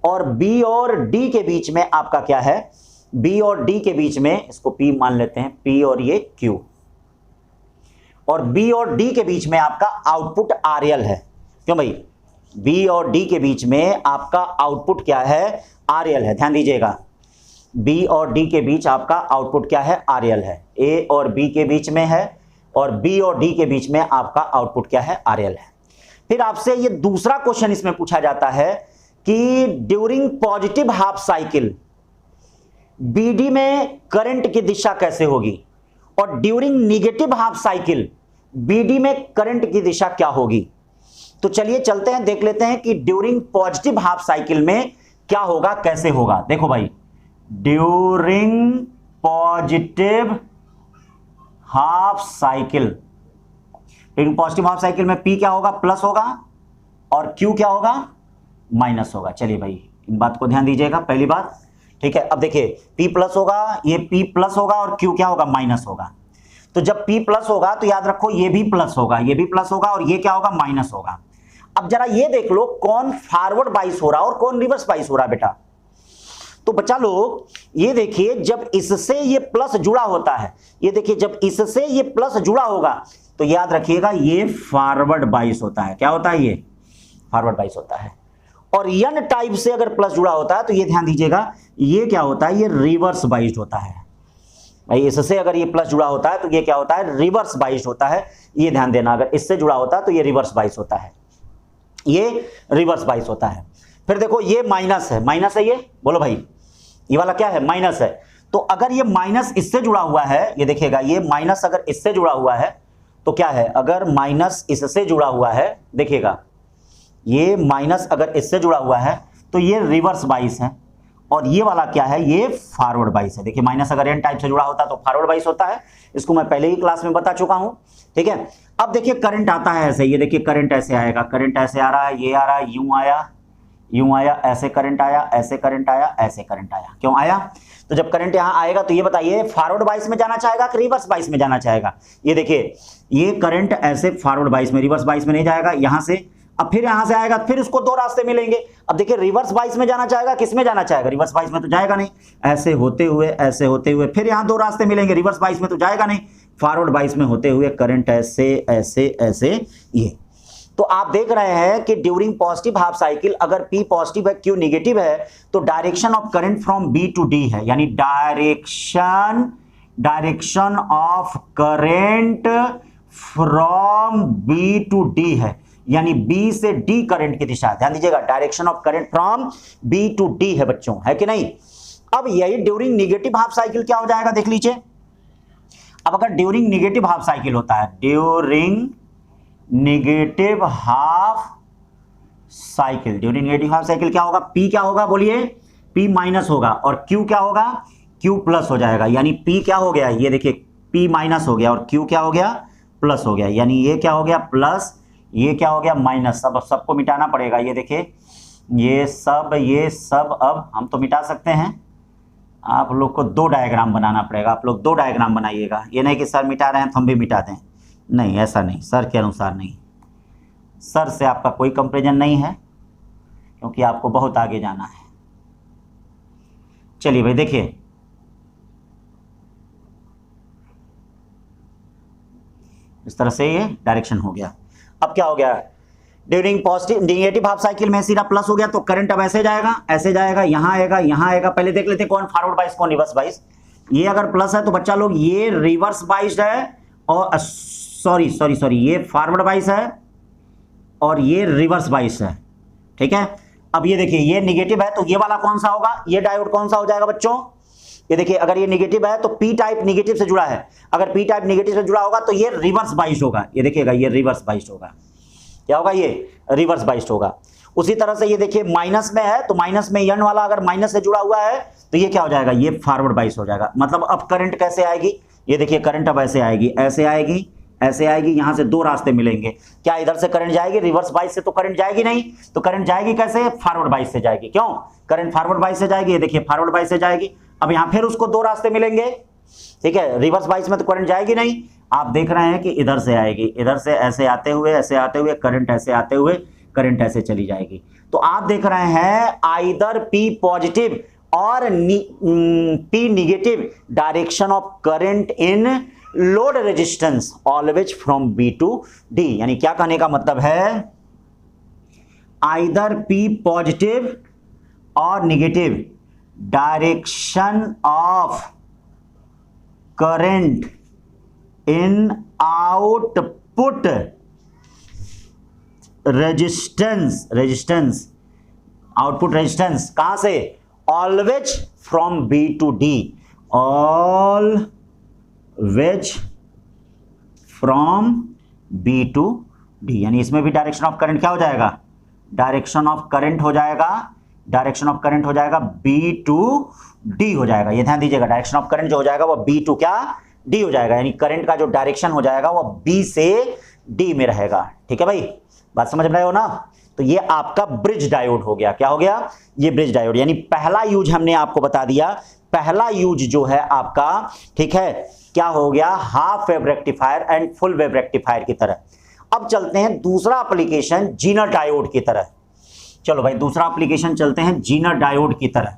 और बी और डी के बीच में आपका क्या है, बी और डी के बीच में, इसको पी मान लेते हैं, पी और ये क्यू, और बी और डी के बीच में आपका आउटपुट आरएल है। क्यों भाई, बी और डी के बीच में आपका आउटपुट क्या है, आरएल है। ध्यान दीजिएगा, बी और डी के बीच आपका आउटपुट क्या है, आरएल है। ए और बी के बीच में है और बी और डी के बीच में आपका आउटपुट क्या है, आरएल है। फिर आपसे ये दूसरा क्वेश्चन इसमें पूछा जाता है कि during positive half cycle BD में करंट की दिशा कैसे होगी, और during negative half cycle BD में करंट की दिशा क्या होगी। तो चलिए चलते हैं, देख लेते हैं कि ड्यूरिंग पॉजिटिव हाफ साइकिल में क्या होगा, कैसे होगा। देखो भाई, during positive half cycle, during positive half cycle में पी क्या होगा, प्लस होगा, और क्यू क्या होगा, माइनस होगा। चलिए भाई इन बात को ध्यान दीजिएगा, पहली बात। ठीक है, अब देखिए P प्लस होगा, ये P प्लस होगा और Q क्या होगा, माइनस होगा। तो जब P प्लस होगा तो याद रखो ये भी प्लस होगा, ये भी प्लस होगा, और ये क्या होगा, माइनस होगा। अब जरा ये देख लो कौन फॉरवर्ड बाइस हो रहा है और कौन रिवर्स बाइस हो रहा है बेटा। तो बच्चा लोग ये देखिए, जब इससे ये प्लस जुड़ा होता है, ये देखिए जब इससे ये प्लस जुड़ा होगा तो याद रखिएगा ये फॉरवर्ड बाइस होता है। क्या होता है, ये फॉरवर्ड बाइस होता है। और एन टाइप से अगर प्लस जुड़ा होता है तो ये ध्यान दीजिएगा ये क्या होता है, ये रिवर्स बाइस्ड होता है। भाई इससे अगर ये प्लस जुड़ा होता है तो ये क्या होता है, रिवर्स बाइस्ड होता है। ये ध्यान देना, अगर इससे जुड़ा होता है तो ये रिवर्स बाइस होता है, ये रिवर्स बाइस होता है। फिर देखो ये माइनस है, माइनस है, ये बोलो भाई, ये वाला क्या है, माइनस है। तो अगर ये माइनस इससे जुड़ा हुआ है, ये देखिएगा ये माइनस अगर इससे जुड़ा हुआ है तो क्या है, अगर माइनस इससे जुड़ा हुआ है, देखिएगा ये माइनस अगर इससे जुड़ा हुआ है तो ये रिवर्स बाइस है, और ये वाला क्या है, ये फॉरवर्ड बाइस है। देखिए माइनस अगर एन टाइप से जुड़ा होता है तो फॉरवर्ड बाइस होता है, इसको मैं पहले ही क्लास में बता चुका हूं। ठीक है, अब देखिए करंट आता है ऐसे, ये देखिए करंट ऐसे आएगा, करंट ऐसे आ रहा है, ये आ रहा है, यूं आया, ऐसे करंट आया, ऐसे करंट आया, ऐसे करंट आया। क्यों आया, तो जब करंट यहां आएगा तो ये बताइए फॉरवर्ड बाइस में जाना चाहेगा कि रिवर्स बाइस में जाना चाहेगा। ये देखिए ये करंट ऐसे फॉरवर्ड बाइस में, रिवर्स बाइस में नहीं जाएगा, यहां से, अब फिर यहां से आएगा, फिर उसको 2 रास्ते मिलेंगे। अब देखिए रिवर्स बाइस में जाना चाहेगा, किस में जाना चाहेगा, रिवर्स बाइस में तो जाएगा नहीं, ऐसे होते हुए, ऐसे होते हुए, फिर यहां 2 रास्ते मिलेंगे, रिवर्स बाइस में तो जाएगा नहीं, फॉरवर्ड बाइस में होते हुए करंट ऐसे ऐसे ऐसे। ये तो आप देख रहे हैं कि ड्यूरिंग पॉजिटिव हाफ साइकिल अगर P पॉजिटिव है, Q नेगेटिव है, तो direction of current from B to D है, यानी direction of current from B to D है। यानी बी से डी करंट की दिशा, ध्यान दीजिएगा, direction of current from B to D है बच्चों, है कि नहीं। अब यही ड्यूरिंग नेगेटिव हाफ साइकिल क्या हो जाएगा, देख लीजिए। अब अगर ड्यूरिंग नेगेटिव हाफ साइकिल होता है, during negative half cycle, during negative half cycle क्या होगा, पी क्या होगा बोलिए, पी माइनस होगा, और क्यू क्या होगा, क्यू प्लस हो जाएगा। यानी पी क्या हो गया, ये देखिए पी माइनस हो गया और क्यू क्या हो गया, प्लस हो गया। यानी ये क्या हो गया, प्लस, ये क्या हो गया, माइनस। अब सबको मिटाना पड़ेगा, ये देखिए ये सब अब हम तो मिटा सकते हैं, आप लोग को दो डायग्राम बनाना पड़ेगा। आप लोग दो डायग्राम बनाइएगा, ये नहीं कि सर मिटा रहे हैं तो हम भी मिटा दें, नहीं ऐसा नहीं, सर के अनुसार नहीं, सर से आपका कोई कंपेरिजन नहीं है क्योंकि आपको बहुत आगे जाना है। चलिए भाई देखिए, इस तरह से ये डायरेक्शन हो गया। अब क्या हो गया, during positive negative half cycle में सीधा प्लस हो गया, तो करंट अब ऐसे जाएगा, यहां आएगा। पहले देख लेते हैं कौन फॉरवर्ड बाइस कौन रिवर्स बाइस। ये अगर प्लस है तो बच्चा लोग ये रिवर्स बाइस्ड है, और सॉरी ये फॉरवर्ड बाइस है और ये रिवर्स बाइस है, ठीक है। अब ये देखिए ये नेगेटिव है तो ये वाला कौन सा होगा, ये डायोड कौन सा हो जाएगा बच्चों, ये देखिए अगर ये नेगेटिव है तो पी टाइप नेगेटिव से जुड़ा है, अगर पी टाइप नेगेटिव से जुड़ा होगा तो ये रिवर्स बाइस्ड होगा। ये देखिएगा ये रिवर्स बाइस्ड होगा, क्या होगा, ये रिवर्स बाइस्ड होगा। उसी तरह से ये देखिए माइनस में है तो माइनस में एन वाला अगर माइनस से जुड़ा हुआ है तो ये क्या हो जाएगा, ये फॉरवर्ड बाइस हो जाएगा। मतलब अब करंट कैसे आएगी, ये देखिए करंट अब ऐसे आएगी, ऐसे आएगी, यहां से दो रास्ते मिलेंगे। क्या इधर से करंट जाएगी, रिवर्स बाइस से तो करंट जाएगी नहीं, तो करंट जाएगी कैसे, फॉरवर्ड बाइस से जाएगी। क्यों, करंट फॉरवर्ड बाइस से जाएगी, ये देखिए फॉरवर्ड बाइस से जाएगी। अब यहां फिर उसको दो रास्ते मिलेंगे, ठीक है, रिवर्स बाइस में तो करंट जाएगी नहीं। आप देख रहे हैं कि इधर से आएगी, इधर से ऐसे आते हुए करंट ऐसे आते हुए करंट ऐसे चली जाएगी। तो आप देख रहे हैं आइदर पी पॉजिटिव और P negative direction of current in load resistance always from B to D. यानी क्या कहने का मतलब है, आइदर पी पॉजिटिव और negative direction of current in output resistance output resistance कहां से, always from B to D, always from B to D. यानी इसमें भी डायरेक्शन ऑफ करंट क्या हो जाएगा, डायरेक्शन ऑफ करंट हो जाएगा बी टू डी हो जाएगा। ये ध्यान दीजिएगा, डायरेक्शन ऑफ करंट जो हो जाएगा वो बी टू क्या, डी हो जाएगा। यानी करंट का जो डायरेक्शन हो जाएगा वो बी से डी में रहेगा। ठीक है भाई, बात समझ रहे हो ना। तो ये आपका ब्रिज डायोड हो गया, क्या हो गया, ये ब्रिज डायोड। यानी पहला यूज हमने आपको बता दिया, पहला यूज जो है आपका, ठीक है, क्या हो गया, half wave rectifier and full wave rectifier की तरह। अब चलते हैं दूसरा एप्लीकेशन जीनर डायोड की तरह। चलो भाई दूसरा एप्लीकेशन चलते हैं जीनर डायोड की तरह।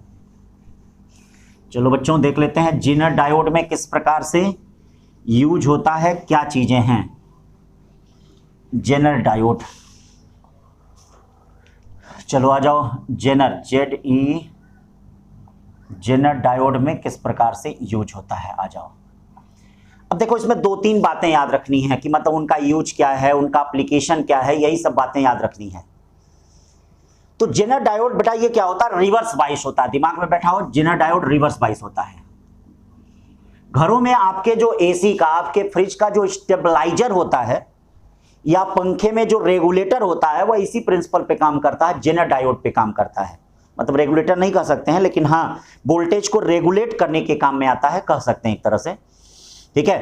चलो बच्चों देख लेते हैं जीनर डायोड में किस प्रकार से यूज होता है, क्या चीजें हैं जेनर डायोड। चलो आ जाओ, जेनर जेनर डायोड में किस प्रकार से यूज होता है, आ जाओ। अब देखो इसमें दो तीन बातें याद रखनी है कि मतलब उनका यूज क्या है, उनका एप्लीकेशन क्या है, यही सब बातें याद रखनी है। तो जेनर डायोड बेटा ये क्या होता है, रिवर्स बाइस होता है। दिमाग में बैठा हो, जेनर डायोड रिवर्स बाइस होता है। घरों में आपके जो एसी का, आपके फ्रिज का जो स्टेबलाइजर होता है या पंखे में जो रेगुलेटर होता है वह इसी प्रिंसिपल पे काम करता है, जेनर डायोड पे काम करता है। मतलब रेगुलेटर नहीं कह सकते हैं, लेकिन हाँ वोल्टेज को रेगुलेट करने के काम में आता है, कह सकते हैं एक तरह से। ठीक है,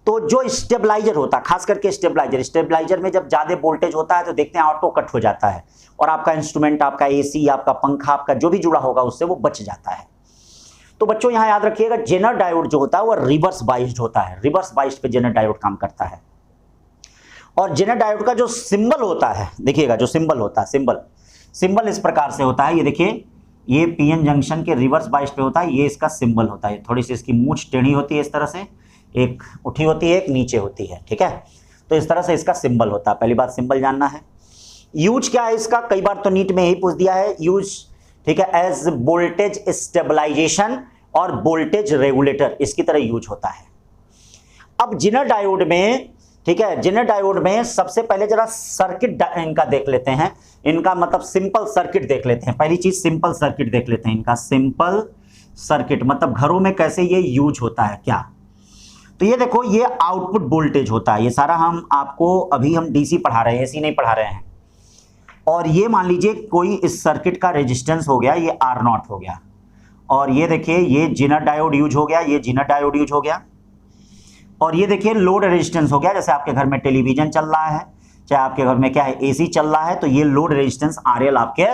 तो जो स्टेबलाइजर होता है, खास करके स्टेबलाइजर में जब ज्यादा वोल्टेज होता है तो देखते हैं ऑटो कट हो जाता है और आपका इंस्ट्रूमेंट, आपका एसी, आपका पंखा, आपका जो भी जुड़ा होगा उससे वो बच जाता है। तो बच्चों यहां याद रखिएगा जेनर डायोड जो होता है वो रिवर्स बाइस्ड होता है, रिवर्स बाइस्ड पे जेनर डायोड काम करता है। और जेनर डायोड का जो सिंबल होता है, देखिएगा जो सिंबल होता है, सिंबल इस प्रकार से होता है। ये देखिए, ये पीएन जंक्शन के रिवर्स बाइस्ड पे होता है, ये इसका सिंबल होता है। थोड़ी सी इसकी मूंछ टेढ़ी होती है इस तरह से, एक उठी होती है एक नीचे होती है। ठीक है, तो इस तरह से इसका सिंबल होता है। पहली बात सिंबल जानना है। यूज क्या है इसका, कई बार तो नीट में ही पूछ दिया है यूज, ठीक है, एज वोल्टेज स्टेबलाइजेशन और वोल्टेज रेगुलेटर, इसकी तरह यूज होता है। अब जेनर डायोड में ठीक है। जिनर डायोड में सबसे पहले जरा सर्किट इनका देख लेते हैं, इनका मतलब सिंपल सर्किट देख लेते हैं। पहली चीज सिंपल सर्किट देख लेते हैं, इनका सिंपल सर्किट मतलब घरों में कैसे ये यूज होता है क्या। तो ये देखो, ये आउटपुट वोल्टेज होता है, ये सारा हम आपको अभी हम डीसी पढ़ा रहे हैं, एसी नहीं पढ़ा रहे हैं। और ये मान लीजिए कोई इस सर्किट का रेजिस्टेंस हो गया, ये R0 हो गया, और ये देखिए ये जिनर डायोड यूज हो गया, ये जिनर डायोड यूज हो गया, और ये देखिए लोड रेजिस्टेंस हो गया। जैसे आपके घर में टेलीविजन चल रहा है, चाहे आपके घर में क्या है एसी चल रहा है, तो ये लोड रेजिस्टेंस RL आपके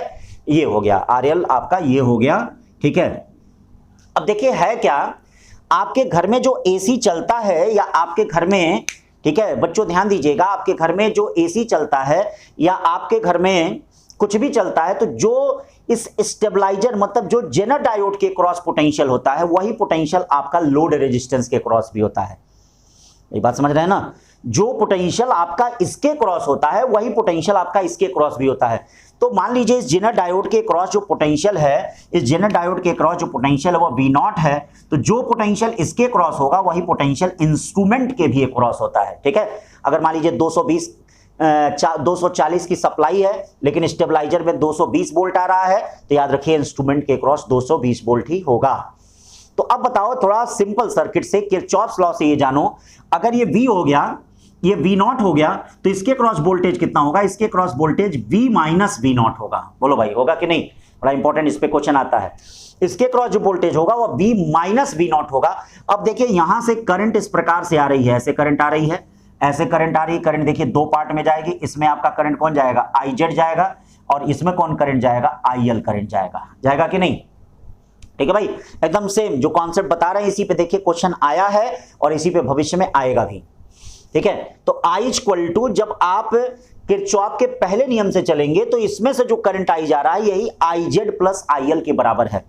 ये हो गया, RL आपका ये हो गया, ठीक है। अब देखिए है क्या, आपके घर में जो एसी चलता है या आपके घर में, ठीक है बच्चों ध्यान दीजिएगा, आपके घर में जो एसी चलता है या आपके घर में कुछ भी चलता है, तो जो इस स्टेबलाइजर मतलब जो जेनर डायोड के क्रॉस पोटेंशियल होता है, वही पोटेंशियल आपका लोड रेजिस्टेंस के क्रॉस भी होता है। ये बात समझ रहे हैं ना, जो पोटेंशियल आपका इसके क्रॉस होता है वही पोटेंशियल आपका इसके क्रॉस भी होता है। तो मान लीजिए इस जेनर डायोड के क्रॉस जो पोटेंशियल है, इस जेनर डायोड के क्रॉस जो पोटेंशियल है वो V0 है, तो जो पोटेंशियल इसके क्रॉस होगा वही पोटेंशियल इंस्ट्रूमेंट के भी क्रॉस होता है, ठीक है। अगर मान लीजिए 240 की सप्लाई है, लेकिन स्टेबलाइजर में 220 वोल्ट आ रहा है, तो याद रखिए इंस्ट्रूमेंट के क्रॉस 220 वोल्ट ही होगा। तो अब बताओ थोड़ा सिंपल सर्किट से, किरचॉफ्स लॉ से ये जानो, अगर ये V हो गया, ये V0 हो गया, तो इसके क्रॉस वोल्टेज कितना होगा, इसके cross voltage V minus V0 होगा। बोलो भाई होगा कि नहीं, बड़ा इंपॉर्टेंट इस पे क्वेश्चन आता है। इसके क्रॉस जो वोल्टेज होगा वो V माइनस V0 होगा। अब देखिए यहां से करंट इस प्रकार से आ रही है, ऐसे करंट आ रही है, ऐसे करंट आ रही है। करंट देखिए दो पार्ट में जाएगी, इसमें आपका करंट कौन जाएगा, IZ जाएगा, और इसमें कौन करंट जाएगा, IL करंट जाएगा, जाएगा कि नहीं, ठीक है भाई। एकदम सेम जो कॉन्सेप्ट बता रहे हैं इसी पे देखिए क्वेश्चन आया है और इसी पे भविष्य में आएगा भी, ठीक है। तो I इक्वल टू, जब आप किरचॉफ के पहले नियम से चलेंगे तो इसमें से जो करंट आई जा रहा है यही IZ प्लस IL के बराबर है।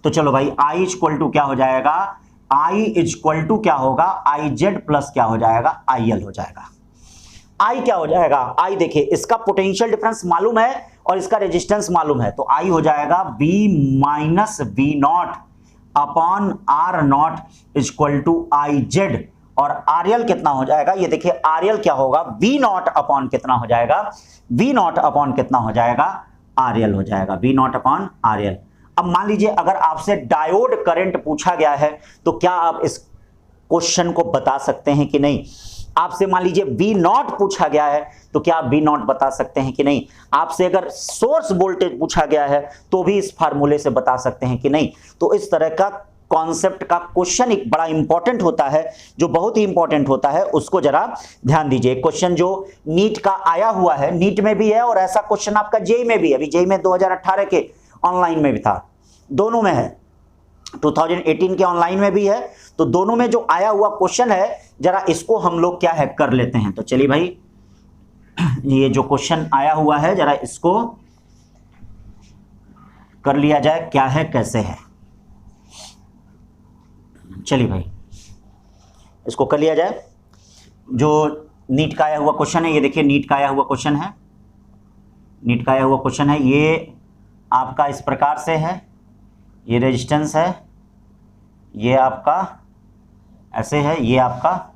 तो चलो भाई I इक्वल टू क्या हो जाएगा, I इक्वल टू क्या होगा, IZ प्लस क्या हो जाएगा, IL हो जाएगा। I क्या हो जाएगा, I देखिए इसका पोटेंशियल डिफरेंस मालूम है और इसका रेजिस्टेंस मालूम है, तो I हो जाएगा V minus V0 upon R0 equal to IZ, और RL कितना हो जाएगा, ये देखिए RL क्या होगा, V0 अपॉन कितना हो जाएगा, V0 अपॉन कितना हो जाएगा, RL हो जाएगा, V0 अपॉन RL। अब मान लीजिए अगर आपसे डायोड करंट पूछा गया है तो क्या आप इस क्वेश्चन को बता सकते हैं कि नहीं। आपसे मान लीजिए V0 पूछा गया है तो क्या आप V0 बता सकते हैं कि नहीं। आपसे अगर सोर्स वोल्टेज पूछा गया है तो भी इस फार्मूले से बता सकते हैं कि नहीं। तो इस तरह का कॉन्सेप्ट का क्वेश्चन एक बड़ा इंपॉर्टेंट होता है, जो बहुत ही इंपॉर्टेंट होता है, उसको जरा ध्यान दीजिए। क्वेश्चन जो नीट का आया हुआ है, नीट में भी है और ऐसा क्वेश्चन आपका जेई में भी है। अभी जेई में 2018 के ऑनलाइन में भी था, दोनों में है, 2018 के ऑनलाइन में भी है, तो दोनों में जो आया हुआ क्वेश्चन है जरा इसको हम लोग क्या है कर लेते हैं। तो चलिए भाई ये जो क्वेश्चन आया हुआ है जरा इसको कर लिया जाए, क्या है कैसे है। चलिए भाई इसको कर लिया जाए। जो नीट का आया हुआ क्वेश्चन है, ये देखिए नीट का आया हुआ क्वेश्चन है, नीट का आया हुआ क्वेश्चन है। ये आपका इस प्रकार से है, ये रेजिस्टेंस है, ये आपका ऐसे है, ये आपका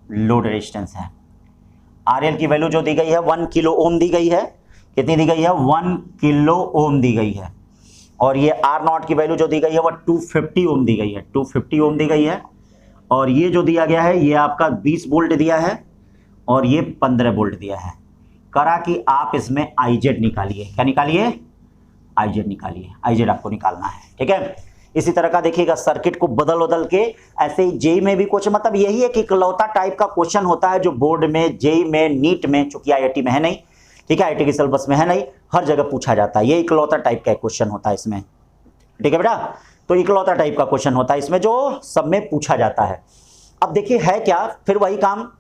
लोड रेजिस्टेंस है। RL की वैल्यू जो दी गई है 1 किलो ओम दी गई है। कितनी दी गई है, 1 किलो ओम दी गई है। और ये R0 की वैल्यू जो दी गई है वो 250 ओम दी गई है, 250 ओम दी गई है। और ये जो दिया गया है ये आपका 20 वोल्ट दिया है और ये 15 वोल्ट दिया है। करा कि आप इसमें IZ निकालिए, क्या निकालिए, IZ निकालिए, IZ आपको निकालना है, ठीक है। इसी तरह का देखिएगा सर्किट को बदल के ऐसे ही जेई में भी कुछ मतलब यही है कि इकलौता टाइप का क्वेश्चन होता है जो बोर्ड में, जेई में, नीट में, चूंकि IIT में है नहीं, ठीक है, IIT के सिलेबस में है नहीं, हर जगह पूछा जाता है। ये इकलौता टाइप का क्वेश्चन होता है इसमें, ठीक है बेटा। तो इकलौता टाइप का क्वेश्चन होता है इसमें जो सब में पूछा जाता है। अब देखिए है क्या, फिर वही काम,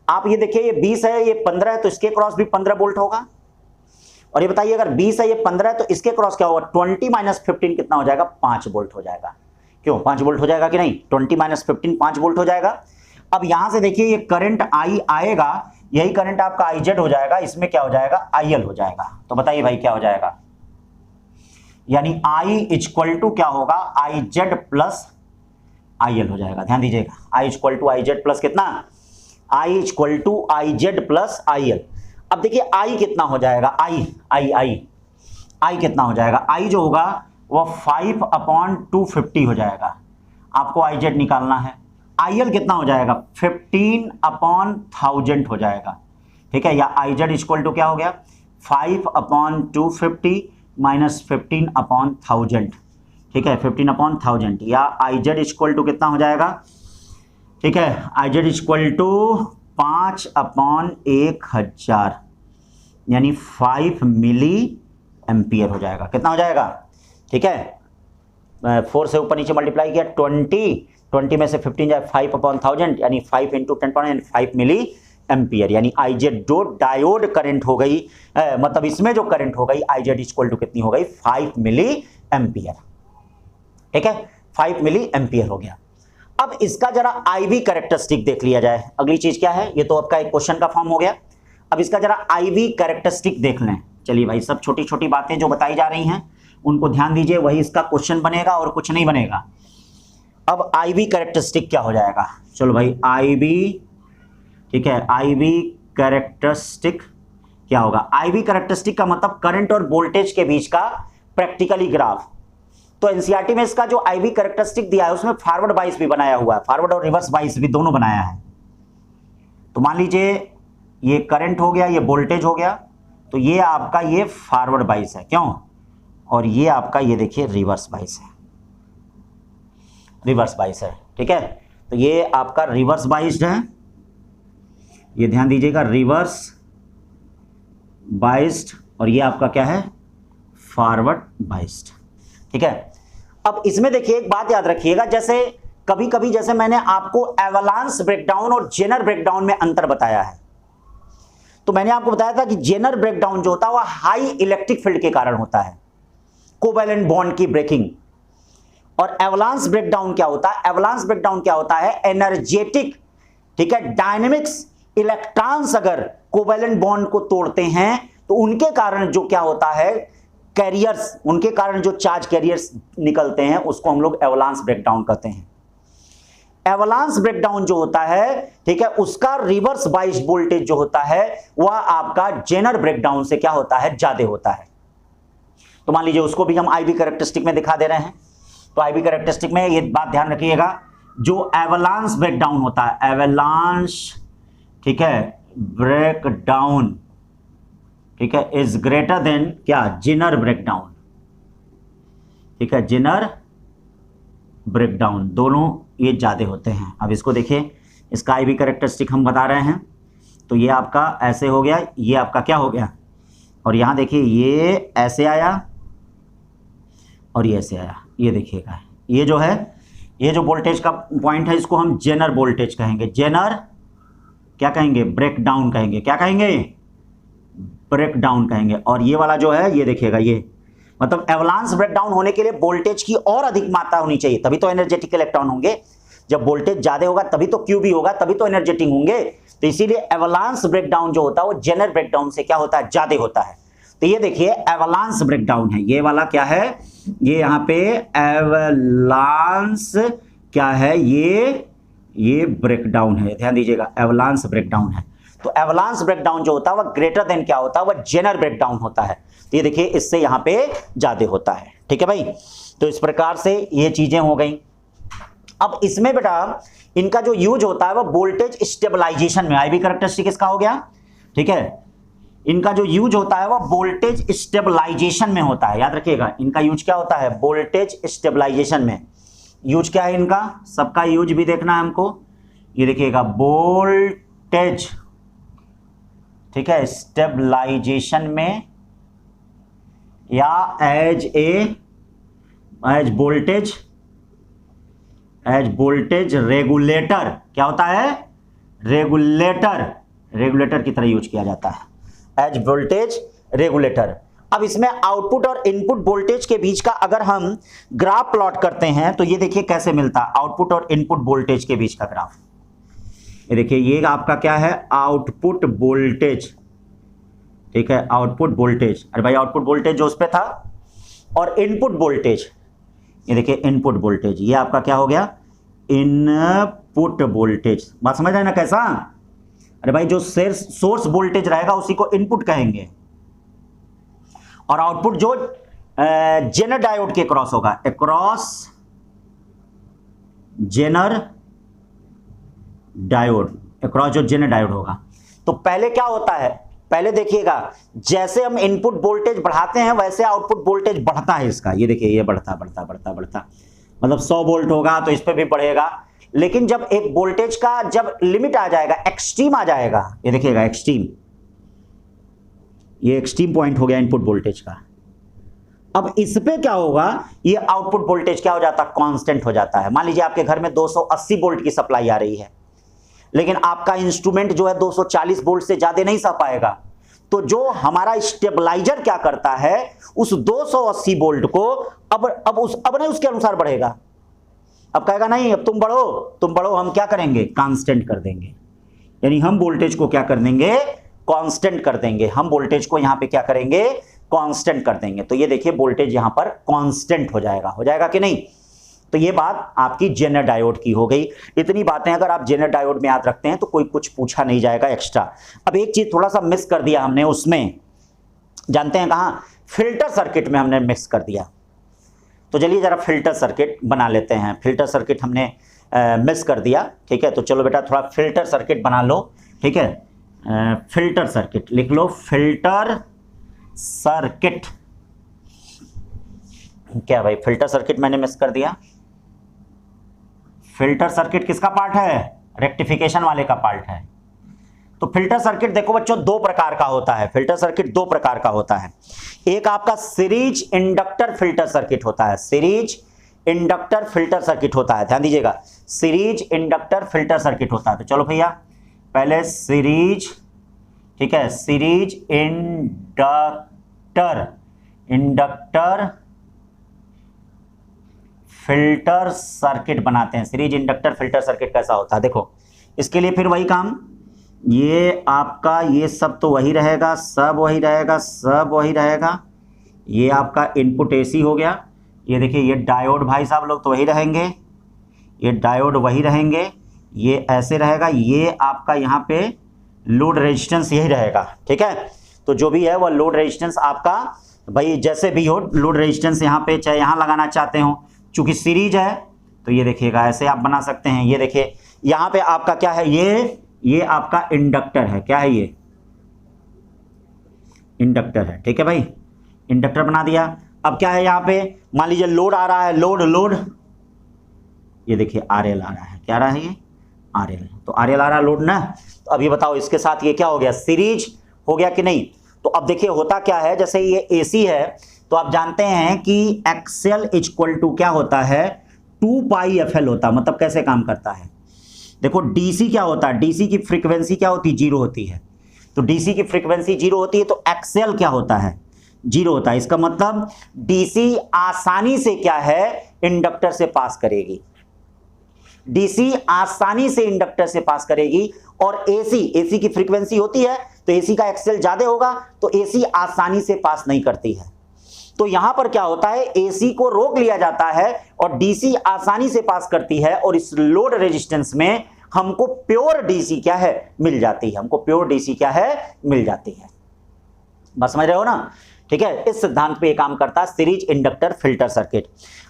आप ये देखिए ये 20 है, ये 15 है, तो इसके क्रॉस भी 15 वोल्ट होगा। और ये बताइए अगर 20 है, ये 15 है, तो इसके क्रॉस क्या होगा, 20 माइनस 15 कितना हो जाएगा, 5 वोल्ट हो जाएगा। क्यों 5 वोल्ट हो जाएगा कि नहीं, 20 माइनस 15 5 वोल्ट हो जाएगा। अब यहां से देखिए ये करंट I आएगा, यही करंट आपका IZ हो जाएगा, इसमें क्या हो जाएगा, IL हो जाएगा। तो बताइए भाई क्या हो जाएगा, यानी I इक्वल टू क्या होगा, IZ प्लस IL हो जाएगा। ध्यान दीजिएगा I equal to IZ plus कितना, I equal to I Z plus I L. अब देखिए आई कितना हो जाएगा, आई कितना हो जाएगा, आई जो होगा वो 5/250 हो जाएगा, आपको आई जेड निकालना है। आई एल कितना हो जाएगा, 15/1000 हो जाएगा, ठीक है। या आई जेड इक्वल टू क्या हो गया, 5/250 माइनस 15/1000, ठीक है, 15/1000। या आई जेड इक्वल टू कितना हो जाएगा, ठीक है, आई जेड इक्वल टू 5/1000 यानी 5 मिली एम्पियर हो जाएगा। कितना हो जाएगा, ठीक है, 4 से ऊपर नीचे मल्टीप्लाई किया, 20 में से 15 जाए 5/1000 यानी 5 × 10 5 मिली एम्पियर, यानी आई जेड जो डायोड करंट हो गई, मतलब इसमें जो करंट हो गई आई जेड इक्वल टू कितनी हो गई, 5 मिली एम्पियर, ठीक है, 5 मिली एम्पियर हो गया। अब इसका जरा आईवी कैरेक्टरिस्टिक देख लिया जाए। अगली चीज क्या है, ये तो आपका एक क्वेश्चन का फॉर्म हो गया। अब इसका जरा आईवी कैरेक्टरिस्टिक देख लें। चलिए भाई, सब छोटी छोटी बातें जो बताई जा रही हैं उनको ध्यान दीजिए, वही इसका क्वेश्चन बनेगा और कुछ नहीं बनेगा। अब आईवी कैरेक्टरिस्टिक क्या हो जाएगा, चलो भाई आईवी, ठीक है, आईवी कैरेक्टरिस्टिक क्या होगा, आईवी कैरेक्टरिस्टिक का मतलब करंट और वोल्टेज के बीच का प्रैक्टिकली ग्राफ। तो एनसीईआरटी में इसका जो आईवी कैरेक्टरिस्टिक दिया है उसमें फॉरवर्ड बाइस भी बनाया हुआ है, फॉरवर्ड और रिवर्स बाइस भी दोनों बनाया है। तो मान लीजिए ये करंट हो गया, ये वोल्टेज हो गया, तो ये आपका ये फॉरवर्ड बाइस है, क्यों, और ये आपका ये देखिए रिवर्स बाइस है, रिवर्स बाइस है, ठीक है। तो ये आपका रिवर्स बाइस्ड है, ये ध्यान दीजिएगा, रिवर्स बाइस्ड, और ये आपका क्या है, फॉरवर्ड बाइस्ड, ठीक है। अब इसमें देखिए एक बात याद रखिएगा, जैसे कभी कभी जैसे मैंने आपको एवलांस ब्रेकडाउन और जेनर ब्रेकडाउन में अंतर बताया है, तो मैंने आपको बताया था कि जेनर ब्रेकडाउन जो होता है वह हाई इलेक्ट्रिक फील्ड के कारण होता है, कोवैलेंट बॉन्ड की ब्रेकिंग। और एवलांस ब्रेकडाउन क्या होता है, एवलांस ब्रेकडाउन क्या होता है, एनर्जेटिक, ठीक है, डायनेमिक्स इलेक्ट्रॉन्स अगर कोवैलेंट बॉन्ड को तोड़ते हैं तो उनके कारण जो क्या होता है, कैरियर्स, उनके कारण जो चार्ज कैरियर्स निकलते हैं उसको हम लोग एवलांस ब्रेकडाउन कहते हैं। एवलांस ब्रेकडाउन जो होता है, ठीक है, उसका रिवर्स बाइस वोल्टेज जो होता है वह आपका जेनर ब्रेकडाउन से क्या होता है, ज्यादा होता है। तो मान लीजिए उसको भी हम आईवी कैरेक्टरिस्टिक में दिखा दे रहे हैं। तो आईवी कैरेक्टरिस्टिक में ये बात ध्यान रखिएगा, जो एवलांस ब्रेकडाउन होता है, एवलांस, ठीक है, ब्रेकडाउन, ठीक है, इज ग्रेटर देन क्या, जेनर ब्रेकडाउन, ठीक है, जेनर ब्रेकडाउन, दोनों ये ज्यादा होते हैं। अब इसको देखिए, इसका आईवी कैरेक्टरिस्टिक हम बता रहे हैं, तो ये आपका ऐसे हो गया, ये आपका क्या हो गया, और यहां देखिए ये ऐसे आया और ये ऐसे आया, ये देखिएगा, ये जो है, ये जो वोल्टेज का पॉइंट है इसको हम जेनर वोल्टेज कहेंगे, जेनर क्या कहेंगे, ब्रेकडाउन कहेंगे, क्या कहेंगे, ब्रेकडाउन कहेंगे। और ये वाला जो है ये देखिएगा, ये मतलब एवलांस ब्रेकडाउन होने के लिए वोल्टेज की और अधिक मात्रा होनी चाहिए, तभी तो एनर्जेटिक इलेक्ट्रॉन होंगे। जब वोल्टेज ज्यादा होगा तभी तो क्यू भी होगा, तभी तो एनर्जेटिक होंगे। तो इसीलिए एवलांस ब्रेकडाउन जो होता है वो जेनर ब्रेकडाउन से क्या होता है, ज्यादा होता है। तो ये देखिए एवलांस ब्रेकडाउन है, ये वाला क्या है, ये यहाँ पे एवलांस क्या है, ये ब्रेकडाउन है, ध्यान दीजिएगा, एवलांस ब्रेकडाउन है। तो एवलांस ब्रेकडाउन जो होता है वह ग्रेटर देन क्या होता है, वह जेनर ब्रेकडाउन होता है। तो ये देखिए इससे यहां पे ज्यादा होता है, ठीक है भाई। तो इस प्रकार से ये चीजें हो गई। अब इसमें बेटा इनका जो यूज होता है वह वोल्टेज स्टेबलाइजेशन में, आईवी कैरेक्टरिस्टिक इसका हो गया, ठीक है। इनका जो यूज होता है वह वोल्टेज स्टेबलाइजेशन में होता है, याद रखिएगा, इनका यूज क्या होता है, वोल्टेज स्टेबलाइजेशन में। यूज क्या है इनका, सबका यूज भी देखना है हमको। ये देखिएगा वोल्टेज, ठीक है, स्टेबलाइजेशन में, या एज वोल्टेज रेगुलेटर, क्या होता है, रेगुलेटर की तरह यूज किया जाता है, एज वोल्टेज रेगुलेटर। अब इसमें आउटपुट और इनपुट वोल्टेज के बीच का अगर हम ग्राफ प्लॉट करते हैं तो ये देखिए कैसे मिलता है, आउटपुट और इनपुट वोल्टेज के बीच का ग्राफ। ये देखिए ये आपका क्या है, आउटपुट वोल्टेज, ठीक है, आउटपुट वोल्टेज, अरे भाई आउटपुट वोल्टेज जो उस पे था, और इनपुट वोल्टेज, ये देखिए इनपुट वोल्टेज, ये आपका क्या हो गया, इनपुट वोल्टेज। बात समझ आए ना कैसा, अरे भाई जो सोर्स वोल्टेज रहेगा उसी को इनपुट कहेंगे, और आउटपुट जो जेनर डायोड के क्रॉस होगा, अक्रॉस जेनर डायोड, अक्रॉस जो जेनर डायोड होगा। तो पहले क्या होता है, पहले देखिएगा जैसे हम इनपुट वोल्टेज बढ़ाते हैं वैसे आउटपुट वोल्टेज बढ़ता है इसका। ये देखिए ये बढ़ता बढ़ता बढ़ता बढ़ता, मतलब 100 वोल्ट होगा तो इस पे भी बढ़ेगा। लेकिन जब एक वोल्टेज का जब लिमिट आ जाएगा, एक्सट्रीम आ जाएगा, ये देखिएगा एक्सट्रीम, ये एक्सट्रीम पॉइंट हो गया इनपुट वोल्टेज का। अब इस पे क्या होगा, ये आउटपुट वोल्टेज क्या हो जाता है, कांस्टेंट हो जाता है। मान लीजिए आपके घर में 280 वोल्ट की सप्लाई आ रही है, लेकिन आपका इंस्ट्रूमेंट जो है 240 वोल्ट से ज्यादा नहीं सह पाएगा। तो जो हमारा स्टेबलाइजर क्या करता है, उस 280 वोल्ट को अब नहीं उसके अनुसार बढ़ेगा। अब कहेगा नहीं अब तुम बढ़ो, हम क्या करेंगे, कांस्टेंट कर देंगे। यानी हम वोल्टेज को क्या कर देंगे, कांस्टेंट कर देंगे। हम वोल्टेज को यहां पे क्या करेंगे, कांस्टेंट कर देंगे। तो ये देखिए वोल्टेज यहां पर कांस्टेंट हो जाएगा कि नहीं। तो ये बात आपकी जेनर डायोड की हो गई। इतनी बातें अगर आप जेनर डायोड में याद रखते हैं तो कोई कुछ पूछा नहीं जाएगा एक्स्ट्रा। अब एक चीज थोड़ा सा मिस कर दिया हमने, उसमें जानते हैं कहां, फिल्टर सर्किट में हमने मिस कर दिया। तो चलिए जरा फिल्टर सर्किट बना लेते हैं। फिल्टर सर्किट हमने मिस कर दिया, ठीक है। तो चलो बेटा थोड़ा फिल्टर सर्किट बना लो, ठीक है। फिल्टर सर्किट लिख लो, फिल्टर सर्किट। क्या भाई फिल्टर सर्किट मैंने मिस कर दिया। फिल्टर सर्किट किसका पार्ट है, रेक्टिफिकेशन वाले का पार्ट है। तो फिल्टर सर्किट देखो बच्चों दो प्रकार का होता है। फिल्टर सर्किट दो प्रकार का होता है। एक आपका सीरीज इंडक्टर फिल्टर सर्किट होता है, सीरीज इंडक्टर फिल्टर सर्किट होता है। ध्यान दीजिएगा, सीरीज इंडक्टर फिल्टर सर्किट होता है। तो चलो भैया पहले सीरीज, ठीक है, सीरीज इंडक्टर फिल्टर सर्किट बनाते हैं। सीरीज इंडक्टर फिल्टर सर्किट कैसा होता है, देखो इसके लिए फिर वही काम, ये आपका ये सब तो वही रहेगा, सब वही रहेगा, सब वही रहेगा। ये आपका इनपुट एसी हो गया। ये देखिए ये डायोड भाई साहब लोग तो वही रहेंगे, ये डायोड वही रहेंगे, ये ऐसे रहेगा। ये आपका यहाँ पे लोड रेजिस्टेंस यही रहेगा, ठीक है। तो जो भी है वह लोड रेजिस्टेंस आपका भाई जैसे भी हो, लोड रेजिस्टेंस यहाँ पे चाहे यहाँ लगाना चाहते हो, चूंकि सीरीज है तो ये देखिएगा ऐसे आप बना सकते हैं। ये देखिए यहाँ पे आपका क्या है, ये आपका इंडक्टर है। क्या है ये, इंडक्टर है, ठीक है भाई, इंडक्टर बना दिया। अब क्या है यहाँ पे, मान लीजिए लोड आ रहा है, लोड ये देखिए आरएल आ रहा है। क्या आ रहा है ये, आरएल। तो आरएल आ रहा है लोड ना। तो अभी बताओ इसके साथ ये क्या हो गया, सीरीज हो गया कि नहीं। तो अब देखिए होता क्या है, जैसे ये एसी है तो आप जानते हैं कि एक्सएल इक्वल टू क्या होता है, 2 पाई एफएल होता है। मतलब कैसे काम करता है, देखो डीसी क्या होता है, डीसी की फ्रीक्वेंसी क्या होती है, 0 होती है। तो डीसी की फ्रीक्वेंसी 0 होती है तो एक्सएल क्या होता है, 0 होता है। इसका मतलब डीसी आसानी से क्या है, इंडक्टर से पास करेगी। डीसी आसानी से इंडक्टर से पास करेगी। और एसी की फ्रीक्वेंसी होती है तो एसी का एक्सएल ज्यादा होगा, तो एसी आसानी से पास नहीं करती है। तो यहां पर क्या होता है, एसी को रोक लिया जाता है और डीसी आसानी से पास करती है। और इस लोड रेजिस्टेंस में हमको प्योर डीसी क्या है, मिल जाती है। हमको प्योर डीसी क्या है, मिल जाती है। बस समझ रहे हो ना, ठीक है। इस सिद्धांत पे ये काम करता है सीरीज इंडक्टर फिल्टर सर्किट।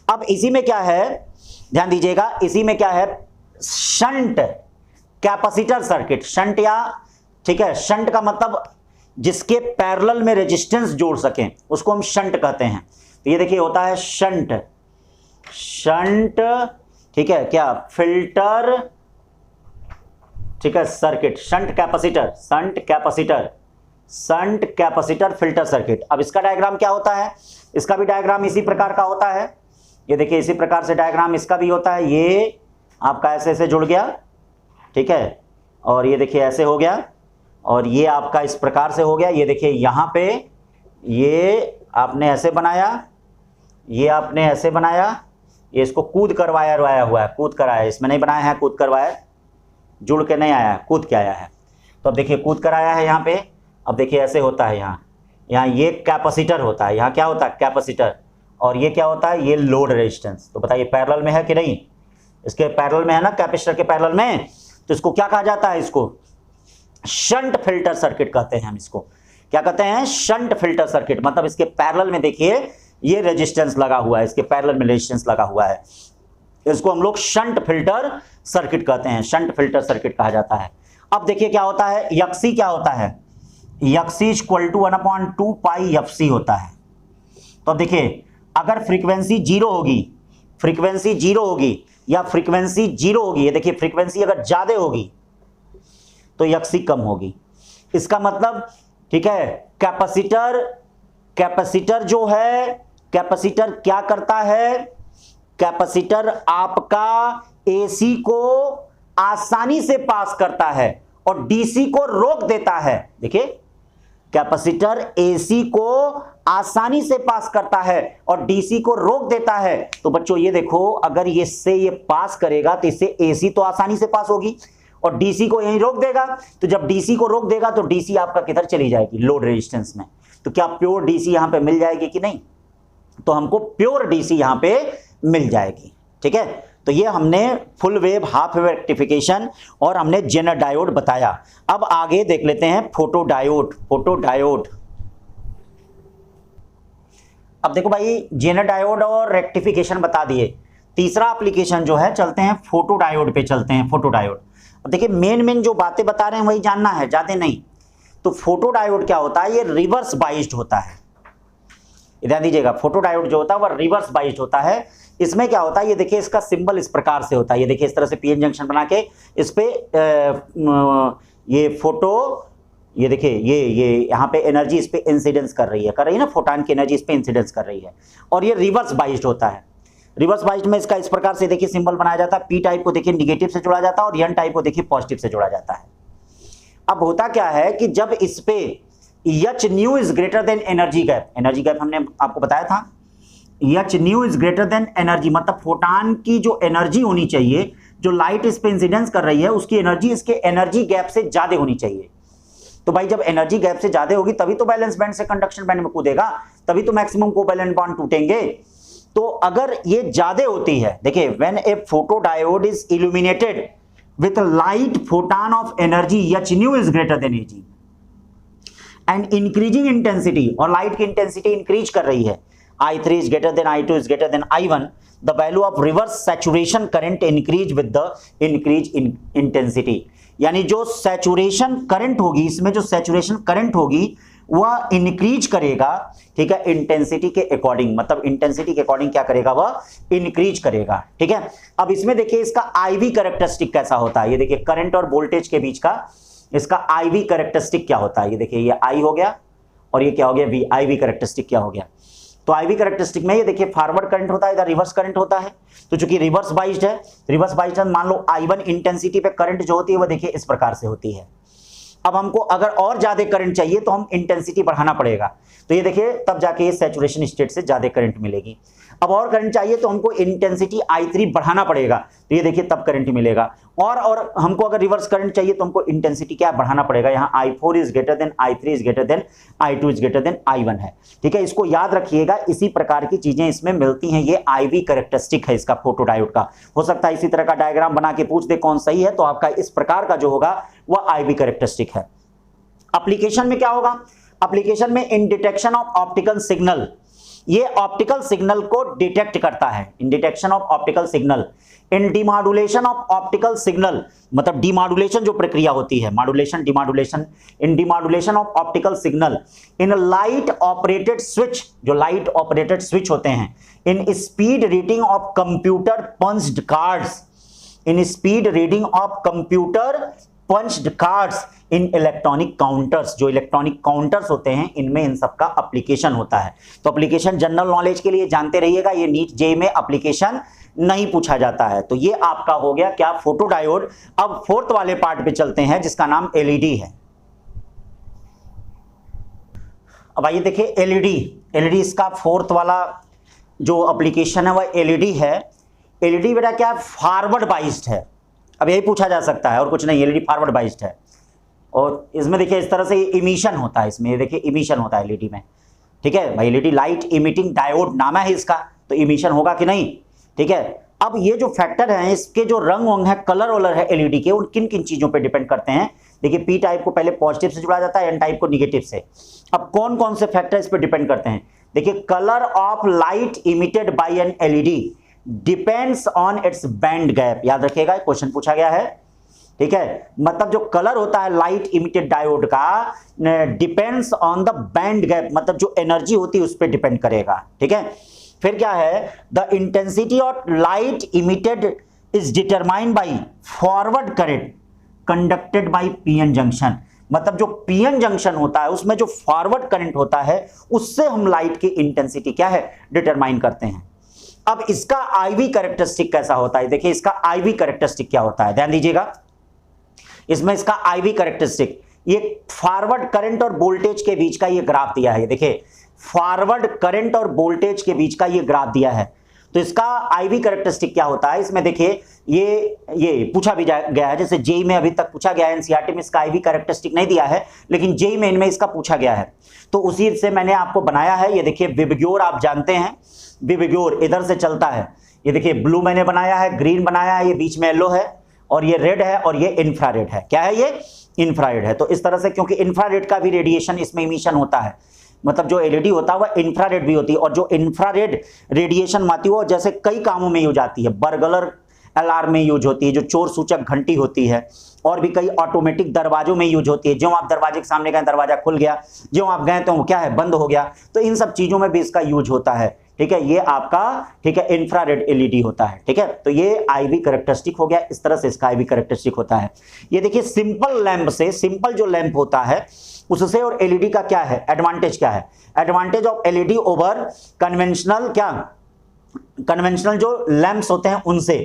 अब इसी में क्या है, ध्यान दीजिएगा, इसी में क्या है, शंट कैपेसिटर सर्किट। शंट या, ठीक है, शंट का मतलब जिसके पैरेलल में रेजिस्टेंस जोड़ सकें उसको हम शंट कहते हैं। तो ये देखिए होता है शंट, ठीक है, क्या फिल्टर, ठीक है, circuit, shunt capacitor filter circuit. अब इसका डायग्राम क्या होता है, इसका भी डायग्राम इसी प्रकार का होता है। ये देखिए इसी प्रकार से डायग्राम इसका भी होता है। ये आपका ऐसे ऐसे जुड़ गया, ठीक है, और ये देखिए ऐसे हो गया, और ये आपका इस प्रकार से हो गया। ये देखिए यहाँ पे ये आपने ऐसे बनाया, ये आपने ऐसे बनाया, ये इसको कूद कर वायर हुआ है, कूद कर आया, इसमें नहीं बनाया है, कूद कर वायर जुड़ के नहीं आया है, कूद के आया है। तो अब देखिए कूद कर आया है यहाँ पे। अब देखिए ऐसे होता है, यहाँ ये कैपेसिटर होता है, यहाँ क्या होता है, कैपेसिटर। और ये क्या होता है, ये लोड रेजिस्टेंस। तो बताइए पैरेलल में है कि नहीं, इसके पैरेलल में है ना, कैपेसिटर के पैरेलल में। तो इसको क्या कहा जाता है, इसको शंट फिल्टर सर्किट कहते हैं हम इसको। क्या कहते हैं? Shunt filter circuit. मतलब इसके पैरेलल में देखिए ये रेजिस्टेंस लगा हुआ है, इसके पैरेलल में रेजिस्टेंस लगा हुआ है, इसको हम लोग शंट फिल्टर सर्किट कहते हैं, शंट फिल्टर सर्किट कहा जाता है। अब देखिए क्या होता है, यक्सी क्या होता है, यक्सी इक्वल टू 1/2 पाई एफसी होता है। तो अब देखिए अगर फ्रीक्वेंसी जीरो होगी, फ्रीक्वेंसी जीरो होगी या फ्रीक्वेंसी जीरो होगी, ये देखिए फ्रीक्वेंसी अगर ज्यादा होगी तो यक्सी कम होगी। इसका मतलब ठीक है, कैपेसिटर, कैपेसिटर जो है, कैपेसिटर क्या करता है, कैपेसिटर आपका एसी को आसानी से पास करता है और डीसी को रोक देता है। देखिए कैपेसिटर एसी को आसानी से पास करता है और डीसी को रोक देता है। तो बच्चों ये देखो, अगर ये से ये पास करेगा तो इससे एसी तो आसानी से पास होगी और डीसी को यहीं रोक देगा। तो जब डीसी को रोक देगा तो डीसी आपका किधर चली जाएगी, लोड रेजिस्टेंस में। तो क्या प्योर डीसी यहां पे मिल जाएगी कि नहीं? तो हमको प्योर डीसी यहां पे मिल जाएगी। ठीक है, तो ये हमने full wave, half wave rectification और हमने जेनर डायोड बताया। अब आगे देख लेते हैं फोटो डायोड। फोटो डायोड, अब देखो भाई जेनर डायोड और रेक्टिफिकेशन बता दिए, तीसरा एप्लीकेशन जो है चलते हैं फोटो डायोड पे चलते हैं। फोटो डायोड, अब देखिए मेन जो बातें बता रहे हैं वही जानना है, ज्यादा नहीं। तो फोटो डायोड क्या होता है, ये रिवर्स बाइस्ड होता है। ध्यान दीजिएगा, फोटो डायोड जो होता है वह रिवर्स बाइस्ड होता है। इसमें क्या होता है, ये देखिए इसका सिंबल इस प्रकार से होता है, ये देखिए इस तरह से पीएन जंक्शन बना के इस पे ये फोटो, ये देखिए ये यहाँ पे एनर्जी इस पे इंसिडेंस कर रही है ना, फोटॉन की एनर्जी इस पे इंसिडेंस कर रही है और ये रिवर्स बाइस्ड होता है। रिवर्स बाइस्ड में इसका इस प्रकार से देखिए सिंबल बनाया जाता है। पी टाइप को देखिए निगेटिव से जोड़ा जाता है और एन टाइप को देखिए पॉजिटिव से जोड़ा जाता है। अब होता क्या है कि जब इस पे H new is greater than energy gap, energy gap हमने आपको बताया था, H new is greater than energy, मतलब फोटॉन की जो एनर्जी होनी चाहिए, जो लाइट इस पे इंसिडेंस कर रही है उसकी एनर्जी इसके एनर्जी गैप से ज्यादा होनी चाहिए। तो भाई जब एनर्जी गैप से ज्यादा होगी तभी तो बैलेंस बैंड से कंडक्शन बैंड में कूदेगा, तभी तो मैक्सिमम कोवैलेंट बॉन्ड टूटेंगे। तो अगर ये ज्यादा होती है, देखिए when A photo diode is illuminated with light photon of energy H new is greater than AG and increasing intensity, और लाइट की इंटेंसिटी इंक्रीज कर रही है, I3 is greater than I2 is greater than I1, the value of reverse saturation current increase with the increase in intensity। यानी जो saturation current होगी, इसमें जो सैचुरेशन करंट होगी वह इंक्रीज करेगा, ठीक है, इंटेंसिटी के अकॉर्डिंग, मतलब इंटेंसिटी के अकॉर्डिंग क्या करेगा, वह इंक्रीज करेगा। ठीक है, अब इसमें देखिए इसका IV कैरेक्टरिस्टिक कैसा होता है, ये देखिए करंट और वोल्टेज के बीच का इसका IV कैरेक्टरिस्टिक क्या होता है। ये देखिए ये I हो गया और ये क्या हो गया, V। IV कैरेक्टरिस्टिक क्या हो गया, तो IV कैरेक्टरिस्टिक में ये देखिए फॉरवर्ड करंट होता है, इधर रिवर्स करंट होता है। तो चूंकि रिवर्स बाइस्ड है, रिवर्स बाइस्ड है, मान लो I1 इंटेंसिटी पे करंट जो होती है वो देखिए इस प्रकार से होती है। अब हमको अगर और ज्यादा करंट चाहिए तो हम इंटेंसिटी बढ़ाना पड़ेगा, तो ये देखिए तब जाके ये सैचुरेशन स्टेट से ज्यादा करंट मिलेगी। अब और करंट चाहिए तो हमको इंटेंसिटी I3 बढ़ाना पड़ेगा, तो ये देखिए तब करंट मिलेगा। और हमको अगर रिवर्स करंट चाहिए तो हमको इंटेंसिटी क्या बढ़ाना पड़ेगा, यहाँ I4 is greater than I3 is greater than I2 is greater than I1 है। ठीक है, इसको याद रखिएगा, इसी प्रकार की चीजें इसमें मिलती हैं। ये IV कैरेक्टरिस्टिक है इसका फोटो डायोड का। हो सकता है इसी तरह का डायग्राम बना के पूछ दे कौन सही है, तो आपका इस प्रकार का जो होगा वह IV कैरेक्टरिस्टिक है। एप्लीकेशन में क्या होगा, एप्लीकेशन में in detection of optical signal, ये ऑप्टिकल सिग्नल को डिटेक्ट करता है, in detection of optical signal, in demodulation of optical signal, मतलब डिमॉड्यूलेशन जो प्रक्रिया होती है, modulation demodulation, in demodulation of optical signal, in light operated switch, जो लाइट ऑपरेटेड स्विच होते हैं, in speed reading of computer punched cards, in speed reading of computer punched cards, in electronic counters, जो electronic counters होते हैं इनमें इन सब का application होता है। तो एप्लीकेशन जनरल नॉलेज के लिए जानते रहिएगा, ये नीट जे में एप्लीकेशन नहीं पूछा जाता है। तो ये आपका हो गया क्या, फोटो डायोड। अब फोर्थ वाले पार्ट पे चलते हैं जिसका नाम एलईडी है। अब आइए देखिए एलईडी इसका फोर्थ वाला जो एप्लीकेशन है वह एलईडी है। एलईडी बेटा क्या, फॉरवर्ड बाइस्ड है। अब यही पूछा जा सकता है और कुछ नहीं, एलईडी फॉरवर्ड बाइस्ड है। और इसमें देखिए इस तरह से इमिशन होता है, इसमें देखिए इमिशन होता है एलईडी में। ठीक है भाई, एलईडी लाइट इमिटिंग डायोड नाम है इसका, तो इमिशन होगा कि नहीं। ठीक है, अब ये जो फैक्टर हैं, इसके जो रंग वंग है, कलर वलर है एलईडी के, उन किन किन चीजों पे डिपेंड करते हैं। देखिए पी टाइप को पहले पॉजिटिव से जुड़ा जाता है, एन टाइप को निगेटिव से। अब कौन कौन से फैक्टर इस पे डिपेंड करते हैं। देखिए colour of light emitted by an LED depends on its band gap. याद रखिएगा, क्वेश्चन पूछा गया है, ठीक है। मतलब जो कलर होता है लाइट इमिटेड डायोड का, depends on the band gap, मतलब जो एनर्जी होती है उस पर डिपेंड करेगा, ठीक है। फिर क्या है, the intensity of light emitted is determined by forward current conducted by PN junction. मतलब जो पीएन जंक्शन होता है उसमें जो फॉरवर्ड करंट होता है उससे हम लाइट की इंटेंसिटी क्या है डिटरमाइन करते हैं। अब इसका आईवी कैरेक्टरिस्टिक कैसा होता है, देखिए इसका आईवी कैरेक्टरिस्टिक क्या होता है, ध्यान दीजिएगा। इसमें इसका आईवी कैरेक्टरिस्टिक, ये फॉरवर्ड करंट और वोल्टेज के बीच का ये ग्राफ दिया है। देखिए फॉरवर्ड करंट और वोल्टेज के बीच का ये ग्राफ दिया है। तो इसका आईवी कैरेक्टरिस्टिक क्या होता है, इसमें देखिए ये पूछा भी गया है, जैसे जेई में अभी तक पूछा गया है, एनसीईआरटी में इसका आईवी कैरेक्टरिस्टिक नहीं दिया है, लेकिन जेई में इनमें इसका पूछा गया है, तो उसी से मैंने आपको बनाया है। ये देखिए विबग्योर आप जानते हैं, विबग्योर इधर से चलता है। ये देखिए ब्लू मैंने बनाया है, ग्रीन बनाया है, ये बीच में येलो है, और ये रेड है, और ये इंफ्रारेड है। क्या है ये, इंफ्रारेड है। तो इस तरह से, क्योंकि इंफ्रारेड का भी रेडिएशन इसमें इमिशन होता है, मतलब जो एलईडी होता है वह इंफ्रारेड भी होती है, और जो इंफ्रारेड रेडिएशन आती है वो जैसे कई कामों में यूज आती है। बर्गलर अलार्म में यूज होती है, जो चोर सूचक घंटी होती है, और भी कई ऑटोमेटिक दरवाजों में यूज होती है। जो आप दरवाजे के सामने गए दरवाजा खुल गया, जो आप गए तो वो क्या है बंद हो गया। तो इन सब चीजों में भी इसका यूज होता है, ठीक है। ये आपका, ठीक है, इंफ्रारेड एलईडी होता है, ठीक है। तो ये आईवी कैरेक्टरिस्टिक हो गया, इस तरह से इसका आईवी कैरेक्टरिस्टिक होता है। ये देखिए सिंपल लैंप से, सिंपल जो लैंप होता है उससे और एलईडी का क्या है एडवांटेज, क्या है advantage of LED over conventional, क्या कन्वेंशनल जो लैंप्स होते हैं उनसे,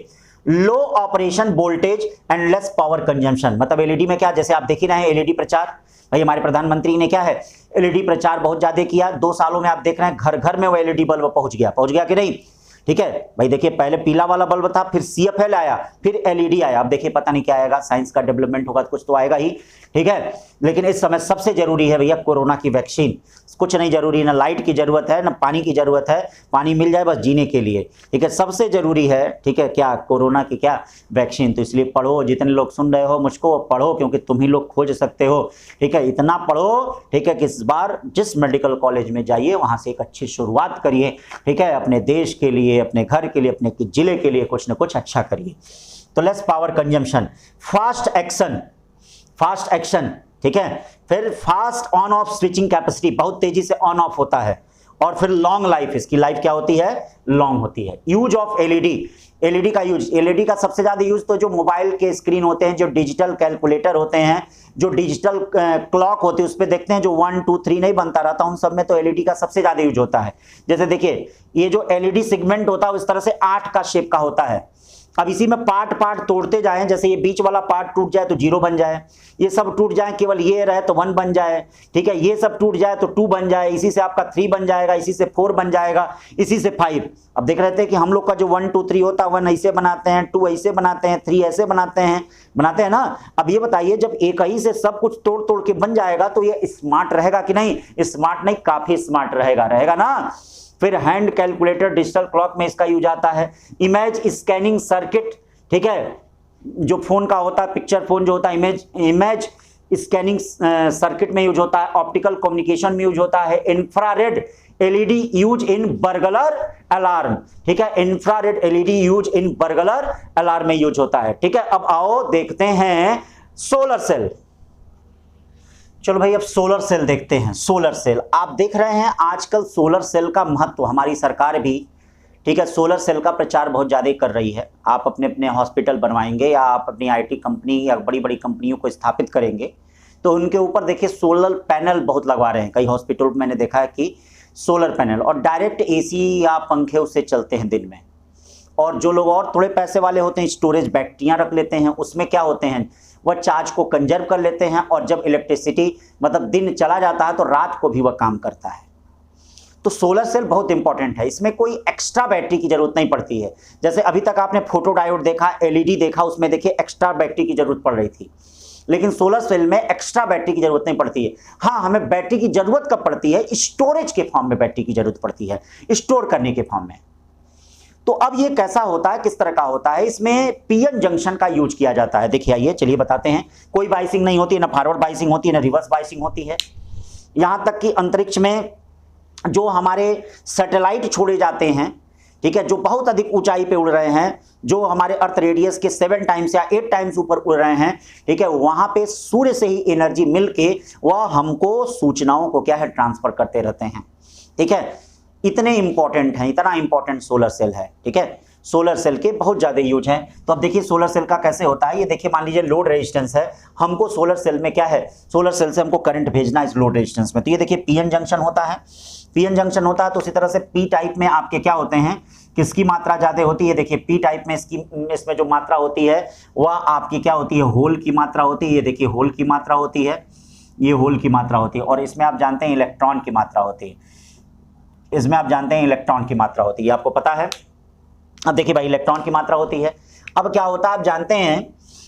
low operation voltage and less power consumption. मतलब एलईडी में क्या, जैसे आप देख ही रहे हैं एलईडी प्रचार, भाई हमारे प्रधानमंत्री ने क्या है एलईडी प्रचार बहुत ज्यादा किया। 2 सालों में आप देख रहे हैं घर घर में वो एलईडी बल्ब पहुंच गया कि नहीं, ठीक है भाई। देखिए पहले पीला वाला बल्ब था, फिर सीएफएल आया, फिर एलईडी आया। अब देखिए पता नहीं क्या आएगा, साइंस का डेवलपमेंट होगा तो कुछ तो आएगा ही, ठीक है। लेकिन इस समय सबसे जरूरी है भैया कोरोना की वैक्सीन। कुछ नहीं जरूरी, ना लाइट की जरूरत है ना पानी की जरूरत है, पानी मिल जाए बस जीने के लिए, ठीक है। सबसे जरूरी है, ठीक है, क्या कोरोना की क्या वैक्सीन। तो इसलिए पढ़ो, जितने लोग सुन रहे हो मुझको पढ़ो, क्योंकि तुम ही लोग खोज सकते हो, ठीक है। इतना पढ़ो, ठीक है, कि इस बार जिस मेडिकल कॉलेज में जाइए वहां से एक अच्छी शुरुआत करिए, ठीक है। अपने देश के लिए, अपने घर के लिए, अपने जिले के लिए कुछ ना कुछ अच्छा करिए। तो less power consumption, fast action, ठीक है। फिर fast on off switching capacity, बहुत तेजी से ऑन ऑफ होता है। और फिर लॉन्ग लाइफ, इसकी लाइफ क्या होती है, लॉन्ग होती है। यूज ऑफ एलईडी का यूज, एलईडी का सबसे ज्यादा यूज तो जो मोबाइल के स्क्रीन होते हैं, जो डिजिटल कैलकुलेटर होते हैं, जो डिजिटल क्लॉक होती है उस पर देखते हैं, जो 1 2 3 नहीं बनता रहता, उन सब में तो एलईडी का सबसे ज्यादा यूज होता है। जैसे देखिए ये जो एलईडी सेगमेंट होता है इस तरह से 8 का शेप का होता है। अब इसी में पार्ट तोड़ते जाएं, जैसे ये बीच वाला पार्ट टूट जाए तो 0 बन जाए, ये सब टूट जाए केवल ये रहे तो 1 बन जाए, ठीक है। ये सब टूट जाए तो 2 बन जाए, इसी से आपका 3 बन जाएगा, इसी से 4 बन जाएगा, इसी से 5। अब देख रहे थे कि हम लोग का जो 1 2 3 होता है, 1 ऐसे बनाते हैं, 2 ऐसे बनाते हैं, 3 ऐसे बनाते हैं ना। अब ये बताइए जब एक ही से सब कुछ तोड़ तोड़ के बन जाएगा तो ये स्मार्ट रहेगा कि नहीं, स्मार्ट नहीं, काफी स्मार्ट रहेगा ना। फिर हैंड कैलकुलेटर, डिजिटल क्लॉक में इसका यूज आता है। इमेज स्कैनिंग सर्किट, ठीक है, जो फोन का होता है, पिक्चर फोन जो होता है, इमेज स्कैनिंग सर्किट में यूज होता है। ऑप्टिकल कम्युनिकेशन में यूज होता है। Infrared LED use in burglar alarm, ठीक है, infrared LED use in burglar alarm में यूज होता है, ठीक है। अब आओ देखते हैं सोलर सेल। चलो भाई अब सोलर सेल देखते हैं। सोलर सेल आप देख रहे हैं आजकल सोलर सेल का महत्व, हमारी सरकार भी, ठीक है, सोलर सेल का प्रचार बहुत ज़्यादा कर रही है। आप अपने अपने हॉस्पिटल बनवाएंगे या आप अपनी आईटी कंपनी या बड़ी बड़ी कंपनियों को स्थापित करेंगे तो उनके ऊपर देखिए सोलर पैनल बहुत लगवा रहे हैं। कई हॉस्पिटल में मैंने देखा है कि सोलर पैनल, और डायरेक्ट एसी या पंखे उससे चलते हैं दिन में। और जो लोग और थोड़े पैसे वाले होते हैं स्टोरेज बैटरियाँ रख लेते हैं, उसमें क्या होते हैं वह चार्ज को कंजर्व कर लेते हैं, और जब इलेक्ट्रिसिटी मतलब दिन चला जाता है तो रात को भी वह काम करता है। तो सोलर सेल बहुत इंपॉर्टेंट है, इसमें कोई एक्स्ट्रा बैटरी की जरूरत नहीं पड़ती है। जैसे अभी तक आपने फोटो डायोड देखा, एलईडी देखा, उसमें देखिए एक्स्ट्रा बैटरी की जरूरत पड़ रही थी, लेकिन सोलर सेल में एक्स्ट्रा बैटरी की जरूरत नहीं पड़ती है। हाँ, हमें बैटरी की जरूरत कब पड़ती है, स्टोरेज के फॉर्म में बैटरी की जरूरत पड़ती है, स्टोर करने के फॉर्म में। तो अब ये कैसा होता है, किस तरह का होता है, इसमें पीएन जंक्शन का यूज किया जाता है। देखिए आइए चलिए बताते हैं। कोई बाइसिंग नहीं होती, ना फॉरवर्ड बाइसिंग होती है, ना रिवर्स बाइसिंग होती है। यहां तक कि अंतरिक्ष में जो हमारे सैटेलाइट छोड़े जाते हैं, ठीक है, जो बहुत अधिक ऊंचाई पे उड़ रहे हैं, जो हमारे अर्थ रेडियस के 7 टाइम्स या 8 टाइम्स ऊपर उड़ रहे हैं, ठीक है, वहां पे सूर्य से ही एनर्जी मिलके वह हमको सूचनाओं को क्या है, ट्रांसफर करते रहते हैं। ठीक है, इतने इंपॉर्टेंट हैं, इतना इंपॉर्टेंट सोलर सेल है। ठीक है, सोलर सेल के बहुत ज्यादा यूज हैं। तो अब देखिए सोलर सेल का कैसे होता है। ये देखिए मान लीजिए लोड रेजिस्टेंस है, हमको सोलर सेल में क्या है, सोलर सेल से हमको करंट भेजना है इस लोड रेजिस्टेंस में। तो ये देखिए पीएन जंक्शन होता है, पीएन जंक्शन होता है। तो उसी तरह से पी टाइप में आपके क्या होते हैं, किसकी मात्रा ज्यादा होती है, देखिए पी टाइप में इसमें जो मात्रा होती है वह आपकी क्या होती है, होल की मात्रा होती है। ये देखिए होल की मात्रा होती है, ये होल की मात्रा होती है। और इसमें आप जानते हैं इलेक्ट्रॉन की मात्रा होती है, इसमें आप जानते हैं इलेक्ट्रॉन की मात्रा होती है, आपको पता है। अब देखिए भाई इलेक्ट्रॉन की मात्रा होती है। अब क्या होता है, आप जानते हैं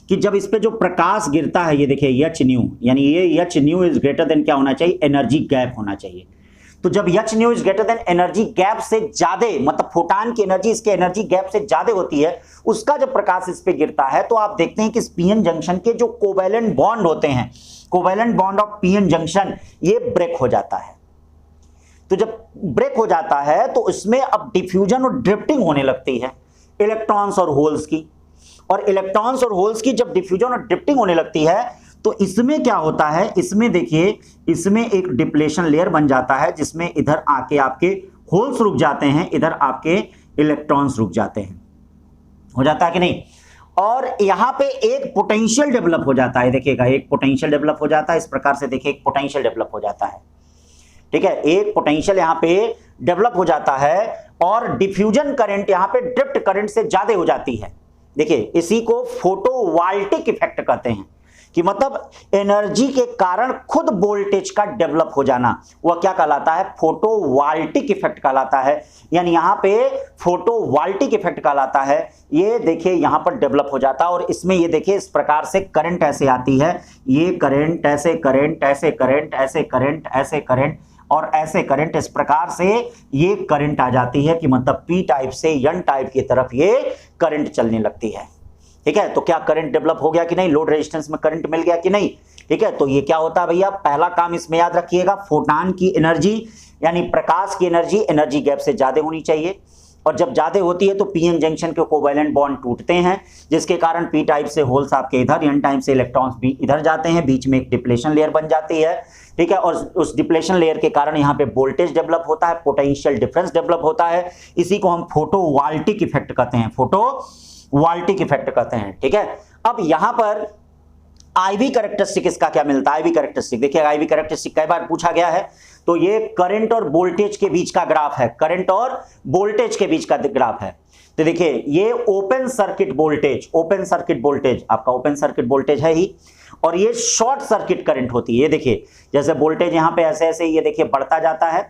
कि जब इस पे जो प्रकाश गिरता है, ये देखिए एच न्यू, यानी ये H new is greater than क्या होना चाहिए, एनर्जी गैप होना चाहिए। तो जब H new is greater than energy gap से ज्यादा, मतलब फोटान की एनर्जी इसके एनर्जी गैप से ज्यादा होती है, उसका जब प्रकाश इस पे गिरता है, तो आप देखते हैं कि इस पीएन जंक्शन के जो कोवैलेंट बॉन्ड होते हैं, covalent bond of PN junction, ये ब्रेक हो जाता है। तो जब ब्रेक हो जाता है तो इसमें अब डिफ्यूजन और ड्रिफ्टिंग होने लगती है इलेक्ट्रॉन्स और होल्स की। और इलेक्ट्रॉन्स और होल्स की जब डिफ्यूजन और ड्रिफ्टिंग होने लगती है तो इसमें क्या होता है, इसमें देखिए इसमें एक डिप्लेशन लेयर बन जाता है, जिसमें इधर आके आपके होल्स रुक जाते हैं, इधर आपके इलेक्ट्रॉन्स रुक जाते हैं। हो जाता है कि नहीं। और यहां पे एक पोटेंशियल डेवलप हो जाता है, देखिएगा एक पोटेंशियल डेवलप हो जाता है। इस प्रकार से देखिए एक पोटेंशियल डेवलप हो जाता है। ठीक है, एक पोटेंशियल यहां पे डेवलप हो जाता है और डिफ्यूजन करंट यहां पे ड्रिफ्ट करंट से ज्यादा हो जाती है। देखिए इसी को फोटोवोल्टिक इफेक्ट कहते हैं, कि मतलब एनर्जी के कारण खुद वोल्टेज का डेवलप हो जाना, वह क्या कहलाता है, फोटोवोल्टिक इफेक्ट कहलाता है। यानी यहां पे फोटोवोल्टिक इफेक्ट कहलाता है। ये देखिए यहां पर डेवलप हो जाता है और इसमें ये देखिए इस प्रकार से करंट ऐसे आती है, ये करंट ऐसे, करंट ऐसे, करंट ऐसे, करंट ऐसे, करंट और ऐसे करंट, इस प्रकार से ये करंट आ जाती है कि मतलब पी टाइप से एन टाइप की तरफ ये करंट चलने लगती है। ठीक है, तो क्या करंट डेवलप हो गया कि नहीं, लोड रेजिस्टेंस में करंट मिल गया कि नहीं। ठीक है, तो ये क्या होता है भैया, पहला काम इसमें याद रखिएगा, फोटान की एनर्जी यानी प्रकाश की एनर्जी एनर्जी गैप से ज्यादा होनी चाहिए। और जब ज्यादा होती है तो पीएन जंक्शन के कोवैलेंट बॉन्ड टूटते हैं, जिसके कारण पी टाइप से होल्स आपके इधर, एन टाइप से इलेक्ट्रॉन्स भी इधर जाते हैं, बीच में एक डिप्लेशन लेयर बन जाती है। ठीक है, और उस डिप्लेशन लेयर के कारण यहाँ पे वोल्टेज डेवलप होता है, पोटेंशियल डिफरेंस डेवलप होता है। इसी को हम फोटोवोल्टिक इफेक्ट कहते हैं, फोटोवोल्टिक इफेक्ट कहते हैं। ठीक है, अब यहां पर आईवी कैरेक्टरिस्टिक इसका क्या मिलता है, आईवी कैरेक्टरिस्टिक देखिए, आईवी कैरेक्टरिस्टिक कई बार पूछा गया है। तो ये करंट और वोल्टेज के बीच का ग्राफ है, करंट और वोल्टेज के बीच का ग्राफ है। तो देखिए ये open circuit voltage, open circuit voltage आपका ओपन सर्किट वोल्टेज है ही, और ये शॉर्ट सर्किट करंट होती है। ये देखिए जैसे वोल्टेज यहां पे ऐसे ऐसे ये देखिए बढ़ता जाता है,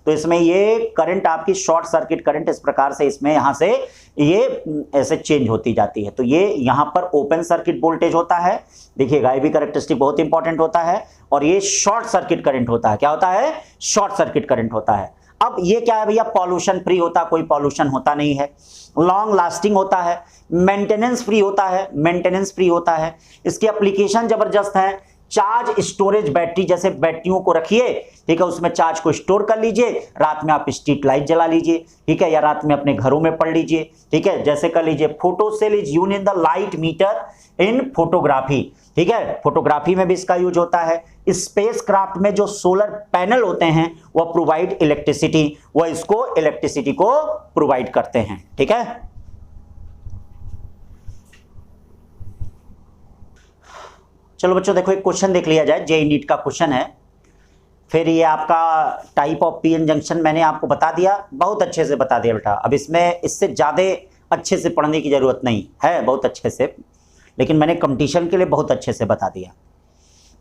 तो इसमें ये करंट आपकी शॉर्ट सर्किट करंट इस प्रकार से इसमें यहां से ये ऐसे चेंज होती जाती है। तो ये यहां पर ओपन सर्किट वोल्टेज होता है, देखिएगा आईवी कैरेक्टरिस्टिक बहुत इंपॉर्टेंट होता है। और ये शॉर्ट सर्किट करंट होता है, क्या होता है, शॉर्ट सर्किट करंट होता है। अब ये क्या है भैया, पॉल्यूशन फ्री होता, कोई पॉल्यूशन होता नहीं है, लॉन्ग लास्टिंग होता है, मेंटेनेंस फ्री होता है, मेंटेनेंस फ्री होता है। इसकी एप्लीकेशन जबरदस्त है, चार्ज स्टोरेज बैटरी, जैसे बैटरियों को रखिए, ठीक है, उसमें चार्ज को स्टोर कर लीजिए, रात में आप स्ट्रीट लाइट जला लीजिए, ठीक है, या रात में अपने घरों में पढ़ लीजिए। ठीक है, जैसे कर लीजिए, photo cell is used in the light meter in photography. ठीक है, फोटोग्राफी में भी इसका यूज होता है। स्पेस क्राफ्ट में जो सोलर पैनल होते हैं वह प्रोवाइड इलेक्ट्रिसिटी, वह इसको इलेक्ट्रिसिटी को प्रोवाइड करते हैं। ठीक है, चलो बच्चों देखो एक क्वेश्चन देख लिया जाए, जेईई नीट का क्वेश्चन है। फिर ये आपका टाइप ऑफ पीएन जंक्शन मैंने आपको बता दिया, बहुत अच्छे से बता दिया बेटा। अब इसमें इससे ज़्यादा अच्छे से पढ़ने की ज़रूरत नहीं है, बहुत अच्छे से, लेकिन मैंने कंपटीशन के लिए बहुत अच्छे से बता दिया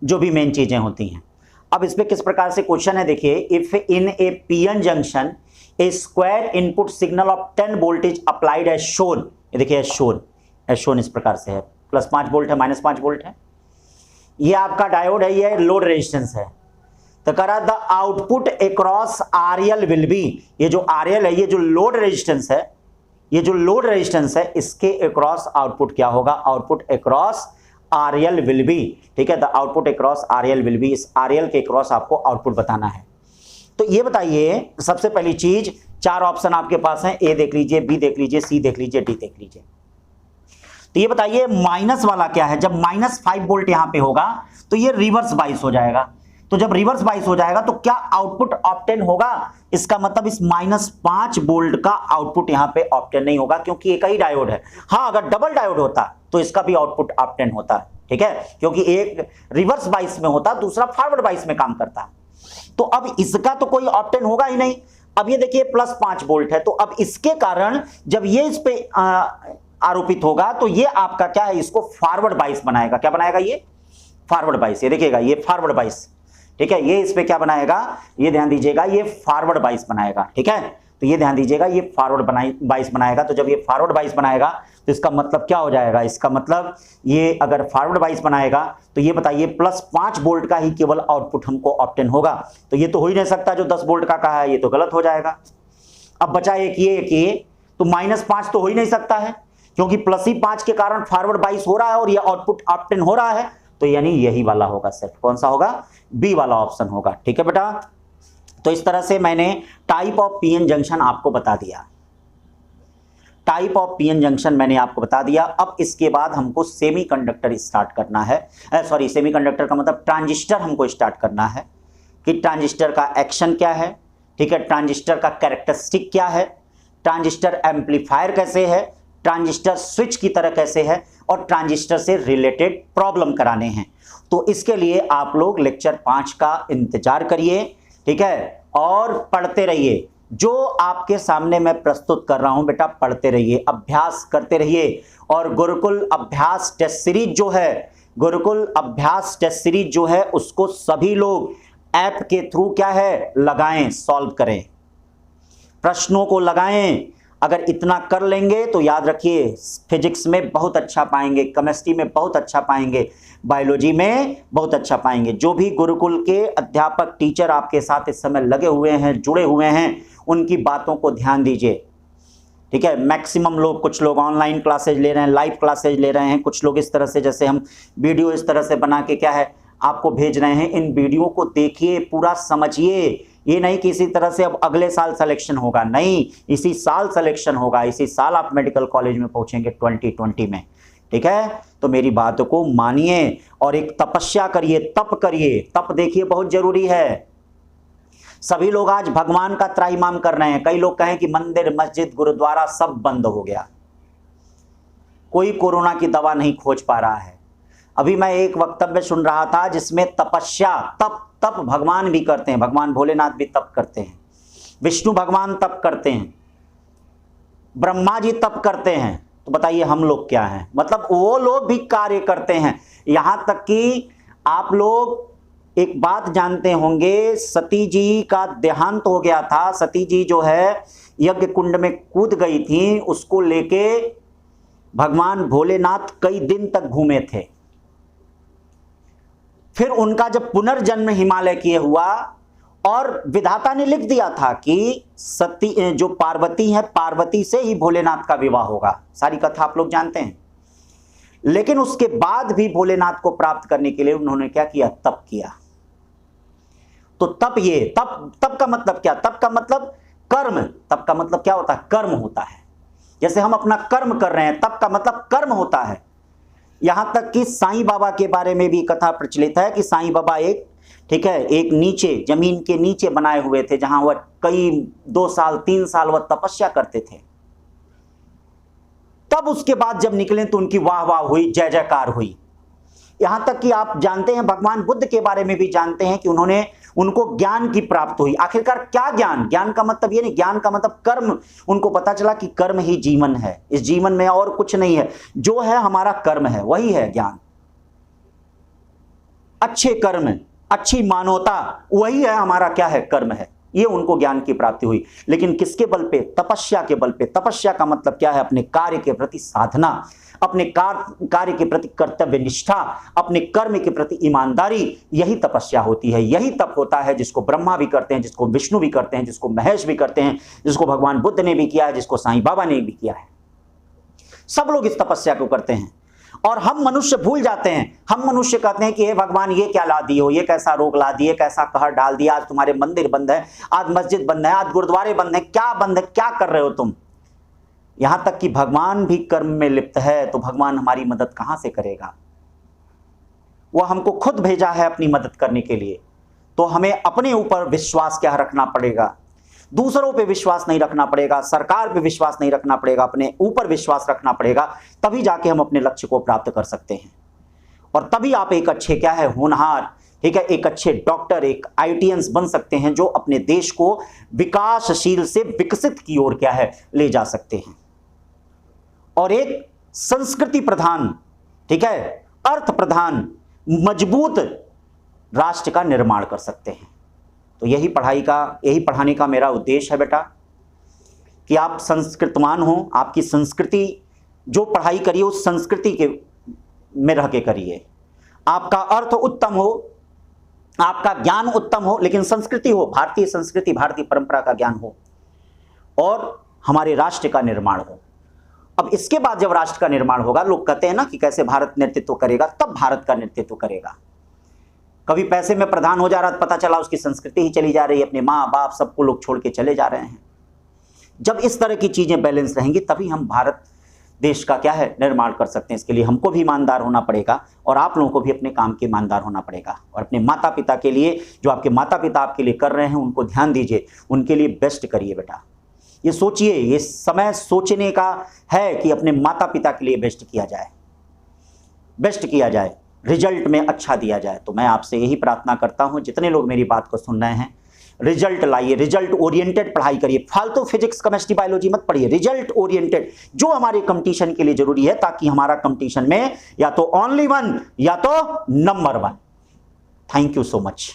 जो भी मेन चीज़ें होती हैं। अब इसमें किस प्रकार से क्वेश्चन है, देखिए, if in a PN junction a square input signal of 10 voltage applied as shown, ये देखिए एज शोन इस प्रकार से है, +5 वोल्ट है, -5 वोल्ट है, ये आपका डायोड है, ये लोड रेजिस्टेंस है। तो करा the output across RL will be, ये जो आरएल है, ये जो लोड रेजिस्टेंस है, ये जो लोड रेजिस्टेंस है इसके अक्रॉस आउटपुट क्या होगा, output across RL will be, ठीक है, the output across RL will be, इस RL के अक्रॉस आपको आउटपुट बताना है। तो ये बताइए सबसे पहली चीज, 4 ऑप्शन आपके पास हैं, A देख लीजिए, B देख लीजिए, C देख लीजिए, D देख लीजिए। तो ये बताइए माइनस वाला क्या है, जब -5 वोल्ट यहां पे होगा तो ये रिवर्स बाइस हो जाएगा। तो जब रिवर्स बाइस हो जाएगा तो क्या आउटपुट ऑब्टेन होगा, इसका मतलब इस -5 वोल्ट का आउटपुट यहां पे ऑब्टेन नहीं होगा, क्योंकि एक ही डायोड है। हाँ, अगर डबल डायोड होता तो इसका भी आउटपुट ऑब्टेन होता, ठीक है, क्योंकि एक रिवर्स बाइस में होता, दूसरा फॉरवर्ड बाइस में काम करता। तो अब इसका तो कोई ऑब्टेन होगा ही नहीं। अब ये देखिए +5 वोल्ट है, तो अब इसके कारण जब ये इस पे आरोपित होगा तो ये आपका क्या है, इसको फॉरवर्ड बाइस बनाएगा। क्या बनाएगा, ये फॉरवर्ड बाइस, ये देखिएगा ये फॉरवर्ड बाइस, ठीक है, ये इस पे क्या बनाएगा, ये ध्यान दीजिएगा, ये फॉरवर्ड बाइस बनाएगा, ठीक है। तो ये ध्यान दीजिएगा, ये फॉरवर्ड बाइस बनाएगा। तो जब ये फॉरवर्ड बाइस बनाएगा तो इसका मतलब क्या हो जाएगा, इसका मतलब ये अगर फॉरवर्ड बाइस बनाएगा तो ये बताइए +5 वोल्ट का ही केवल आउटपुट हमको ऑब्टेन होगा। तो ये तो हो ही नहीं सकता, जो 10 वोल्ट का कहा है ये तो गलत हो जाएगा। अब बचा एक ये, तो -5 तो हो ही नहीं सकता है, क्योंकि +5 के कारण फॉरवर्ड बाइस हो रहा है और ये आउटपुट ऑब्टेन हो रहा है, तो यानी यही वाला होगा सिर्फ। कौन सा होगा, बी वाला ऑप्शन होगा, ठीक है बेटा। तो इस तरह से मैंने टाइप ऑफ पीएन जंक्शन आपको बता दिया, टाइप ऑफ पीएन जंक्शन मैंने आपको बता दिया। अब इसके बाद हमको सेमीकंडक्टर स्टार्ट करना है, सॉरी सेमीकंडक्टर का मतलब ट्रांजिस्टर हमको स्टार्ट करना है, कि ट्रांजिस्टर का एक्शन क्या है, ठीक है, ट्रांजिस्टर का कैरेक्टरिस्टिक क्या है, ट्रांजिस्टर एम्पलीफायर कैसे है, ट्रांजिस्टर स्विच की तरह कैसे है, और ट्रांजिस्टर से रिलेटेड प्रॉब्लम कराने हैं। तो इसके लिए आप लोग लेक्चर 5 का इंतजार करिए, ठीक है, और पढ़ते रहिए। जो आपके सामने मैं प्रस्तुत कर रहा हूं बेटा, पढ़ते रहिए, अभ्यास करते रहिए। और गुरुकुल अभ्यास टेस्ट सीरीज जो है, गुरुकुल अभ्यास टेस्ट सीरीज जो है, उसको सभी लोग ऐप के थ्रू क्या है, लगाएं, सॉल्व करें, प्रश्नों को लगाएं। अगर इतना कर लेंगे तो याद रखिए फिजिक्स में बहुत अच्छा पाएंगे, केमिस्ट्री में बहुत अच्छा पाएंगे, बायोलॉजी में बहुत अच्छा पाएंगे। जो भी गुरुकुल के अध्यापक टीचर आपके साथ इस समय लगे हुए हैं, जुड़े हुए हैं, उनकी बातों को ध्यान दीजिए, ठीक है। मैक्सिमम लोग, कुछ लोग ऑनलाइन क्लासेज ले रहे हैं, लाइव क्लासेज ले रहे हैं, कुछ लोग इस तरह से, जैसे हम वीडियो इस तरह से बना के क्या है आपको भेज रहे हैं। इन वीडियो को देखिए, पूरा समझिए। ये नहीं कि इसी तरह से अब अगले साल सिलेक्शन होगा, नहीं, इसी साल सिलेक्शन होगा, इसी साल आप मेडिकल कॉलेज में पहुंचेंगे 2020 में, ठीक है। तो मेरी बातों को मानिए और एक तपस्या करिए, तप करिए। तप देखिए बहुत जरूरी है। सभी लोग आज भगवान का त्राहिमाम कर रहे हैं। कई लोग कहें कि मंदिर, मस्जिद, गुरुद्वारा सब बंद हो गया, कोई कोरोना की दवा नहीं खोज पा रहा है। अभी मैं एक वक्तव्य सुन रहा था जिसमें तपस्या, तप भगवान भी करते हैं, भगवान भोलेनाथ भी तप करते हैं, विष्णु भगवान तप करते हैं, ब्रह्मा जी तप करते हैं। तो बताइए हम लोग क्या हैं, मतलब वो लोग भी कार्य करते हैं। यहां तक कि आप लोग एक बात जानते होंगे, सती जी का देहांत हो गया था। सती जी जो है यज्ञ कुंड में कूद गई थी, उसको लेके भगवान भोलेनाथ कई दिन तक घूमे थे। फिर उनका जब पुनर्जन्म हिमालय किए हुआ, और विधाता ने लिख दिया था कि सती जो पार्वती है, पार्वती से ही भोलेनाथ का विवाह होगा। सारी कथा आप लोग जानते हैं। लेकिन उसके बाद भी भोलेनाथ को प्राप्त करने के लिए उन्होंने क्या किया, तप किया। तो तप, ये तप का मतलब क्या, तप का मतलब कर्म। तप का मतलब क्या होता है, कर्म होता है। जैसे हम अपना कर्म कर रहे हैं, तप का मतलब कर्म होता है। यहां तक कि साईं बाबा के बारे में भी कथा प्रचलित है कि साईं बाबा एक, ठीक है, एक नीचे, जमीन के नीचे बनाए हुए थे, जहां वह कई 2 साल 3 साल वह तपस्या करते थे। तब उसके बाद जब निकले तो उनकी वाह वाह हुई, जय जयकार हुई। यहां तक कि आप जानते हैं, भगवान बुद्ध के बारे में भी जानते हैं कि उनको ज्ञान की प्राप्त हुई। आखिरकार क्या ज्ञान, ज्ञान का मतलब ये नहीं, ज्ञान का मतलब कर्म। उनको पता चला कि कर्म ही जीवन है, इस जीवन में और कुछ नहीं है, जो है हमारा कर्म है, वही है ज्ञान। अच्छे कर्म, अच्छी मानवता, वही है हमारा क्या है, कर्म है। ये उनको ज्ञान की प्राप्ति हुई। लेकिन किसके बल पे, तपस्या के बल पे। तपस्या का मतलब क्या है, अपने कार्य के प्रति साधना, अपने कार्य के प्रति कर्तव्य निष्ठा, अपने कर्म के प्रति ईमानदारी, यही तपस्या होती है। यही तप होता है जिसको ब्रह्मा भी करते हैं, जिसको विष्णु भी करते हैं, जिसको महेश भी करते हैं, जिसको भगवान बुद्ध ने भी किया है, जिसको साईं बाबा ने भी किया है। सब लोग इस तपस्या को करते हैं और हम मनुष्य भूल जाते हैं। हम मनुष्य कहते हैं कि हे भगवान ये क्या ला दिए हो, ये कैसा रोग ला दिए, कैसा कहर डाल दिया, आज तुम्हारे मंदिर बंद है, आज मस्जिद बंद है, आज गुरुद्वारे बंद है, क्या बंद है, क्या कर रहे हो तुम। यहां तक कि भगवान भी कर्म में लिप्त है, तो भगवान हमारी मदद कहां से करेगा। वह हमको खुद भेजा है अपनी मदद करने के लिए, तो हमें अपने ऊपर विश्वास क्या रखना पड़ेगा, दूसरों पे विश्वास नहीं रखना पड़ेगा, सरकार पे विश्वास नहीं रखना पड़ेगा, अपने ऊपर विश्वास रखना पड़ेगा। तभी जाके हम अपने लक्ष्य को प्राप्त कर सकते हैं और तभी आप एक अच्छे क्या है होनहार, ठीक है, एक अच्छे डॉक्टर, एक आईटीएंस बन सकते हैं जो अपने देश को विकासशील से विकसित की ओर क्या है ले जा सकते हैं और एक संस्कृति प्रधान, ठीक है, अर्थ प्रधान, मजबूत राष्ट्र का निर्माण कर सकते हैं। तो यही पढ़ाने का मेरा उद्देश्य है बेटा, कि आप संस्कृतवान हो, आपकी संस्कृति, जो पढ़ाई करिए उस संस्कृति के में रह के करिए, आपका अर्थ उत्तम हो, आपका ज्ञान उत्तम हो, लेकिन संस्कृति हो, भारतीय संस्कृति, भारतीय परंपरा का ज्ञान हो और हमारे राष्ट्र का निर्माण हो। अब इसके बाद जब राष्ट्र का निर्माण होगा, लोग कहते हैं ना कि कैसे भारत नेतृत्व करेगा, तब भारत का नेतृत्व करेगा। कभी पैसे में प्रधान हो जा रहा, पता चला उसकी संस्कृति ही चली जा रही है, अपने माँ बाप सबको लोग छोड़ के चले जा रहे हैं। जब इस तरह की चीजें बैलेंस रहेंगी तभी हम भारत देश का क्या है निर्माण कर सकते हैं। इसके लिए हमको भी ईमानदार होना पड़ेगा और आप लोगों को भी अपने काम के ईमानदार होना पड़ेगा और अपने माता पिता के लिए, जो आपके माता पिता आपके लिए कर रहे हैं, उनको ध्यान दीजिए, उनके लिए बेस्ट करिए बेटा। ये सोचिए, ये समय सोचने का है कि अपने माता पिता के लिए बेस्ट किया जाए, रिजल्ट में अच्छा दिया जाए। तो मैं आपसे यही प्रार्थना करता हूं, जितने लोग मेरी बात को सुन रहे हैं, रिजल्ट लाइए, रिजल्ट ओरिएंटेड पढ़ाई करिए, फालतू फिजिक्स केमिस्ट्री बायोलॉजी मत पढ़िए, रिजल्ट ओरिएंटेड जो हमारे कंपटीशन के लिए जरूरी है, ताकि हमारा कंपटीशन में या तो ओनली वन या तो number one. Thank you so much.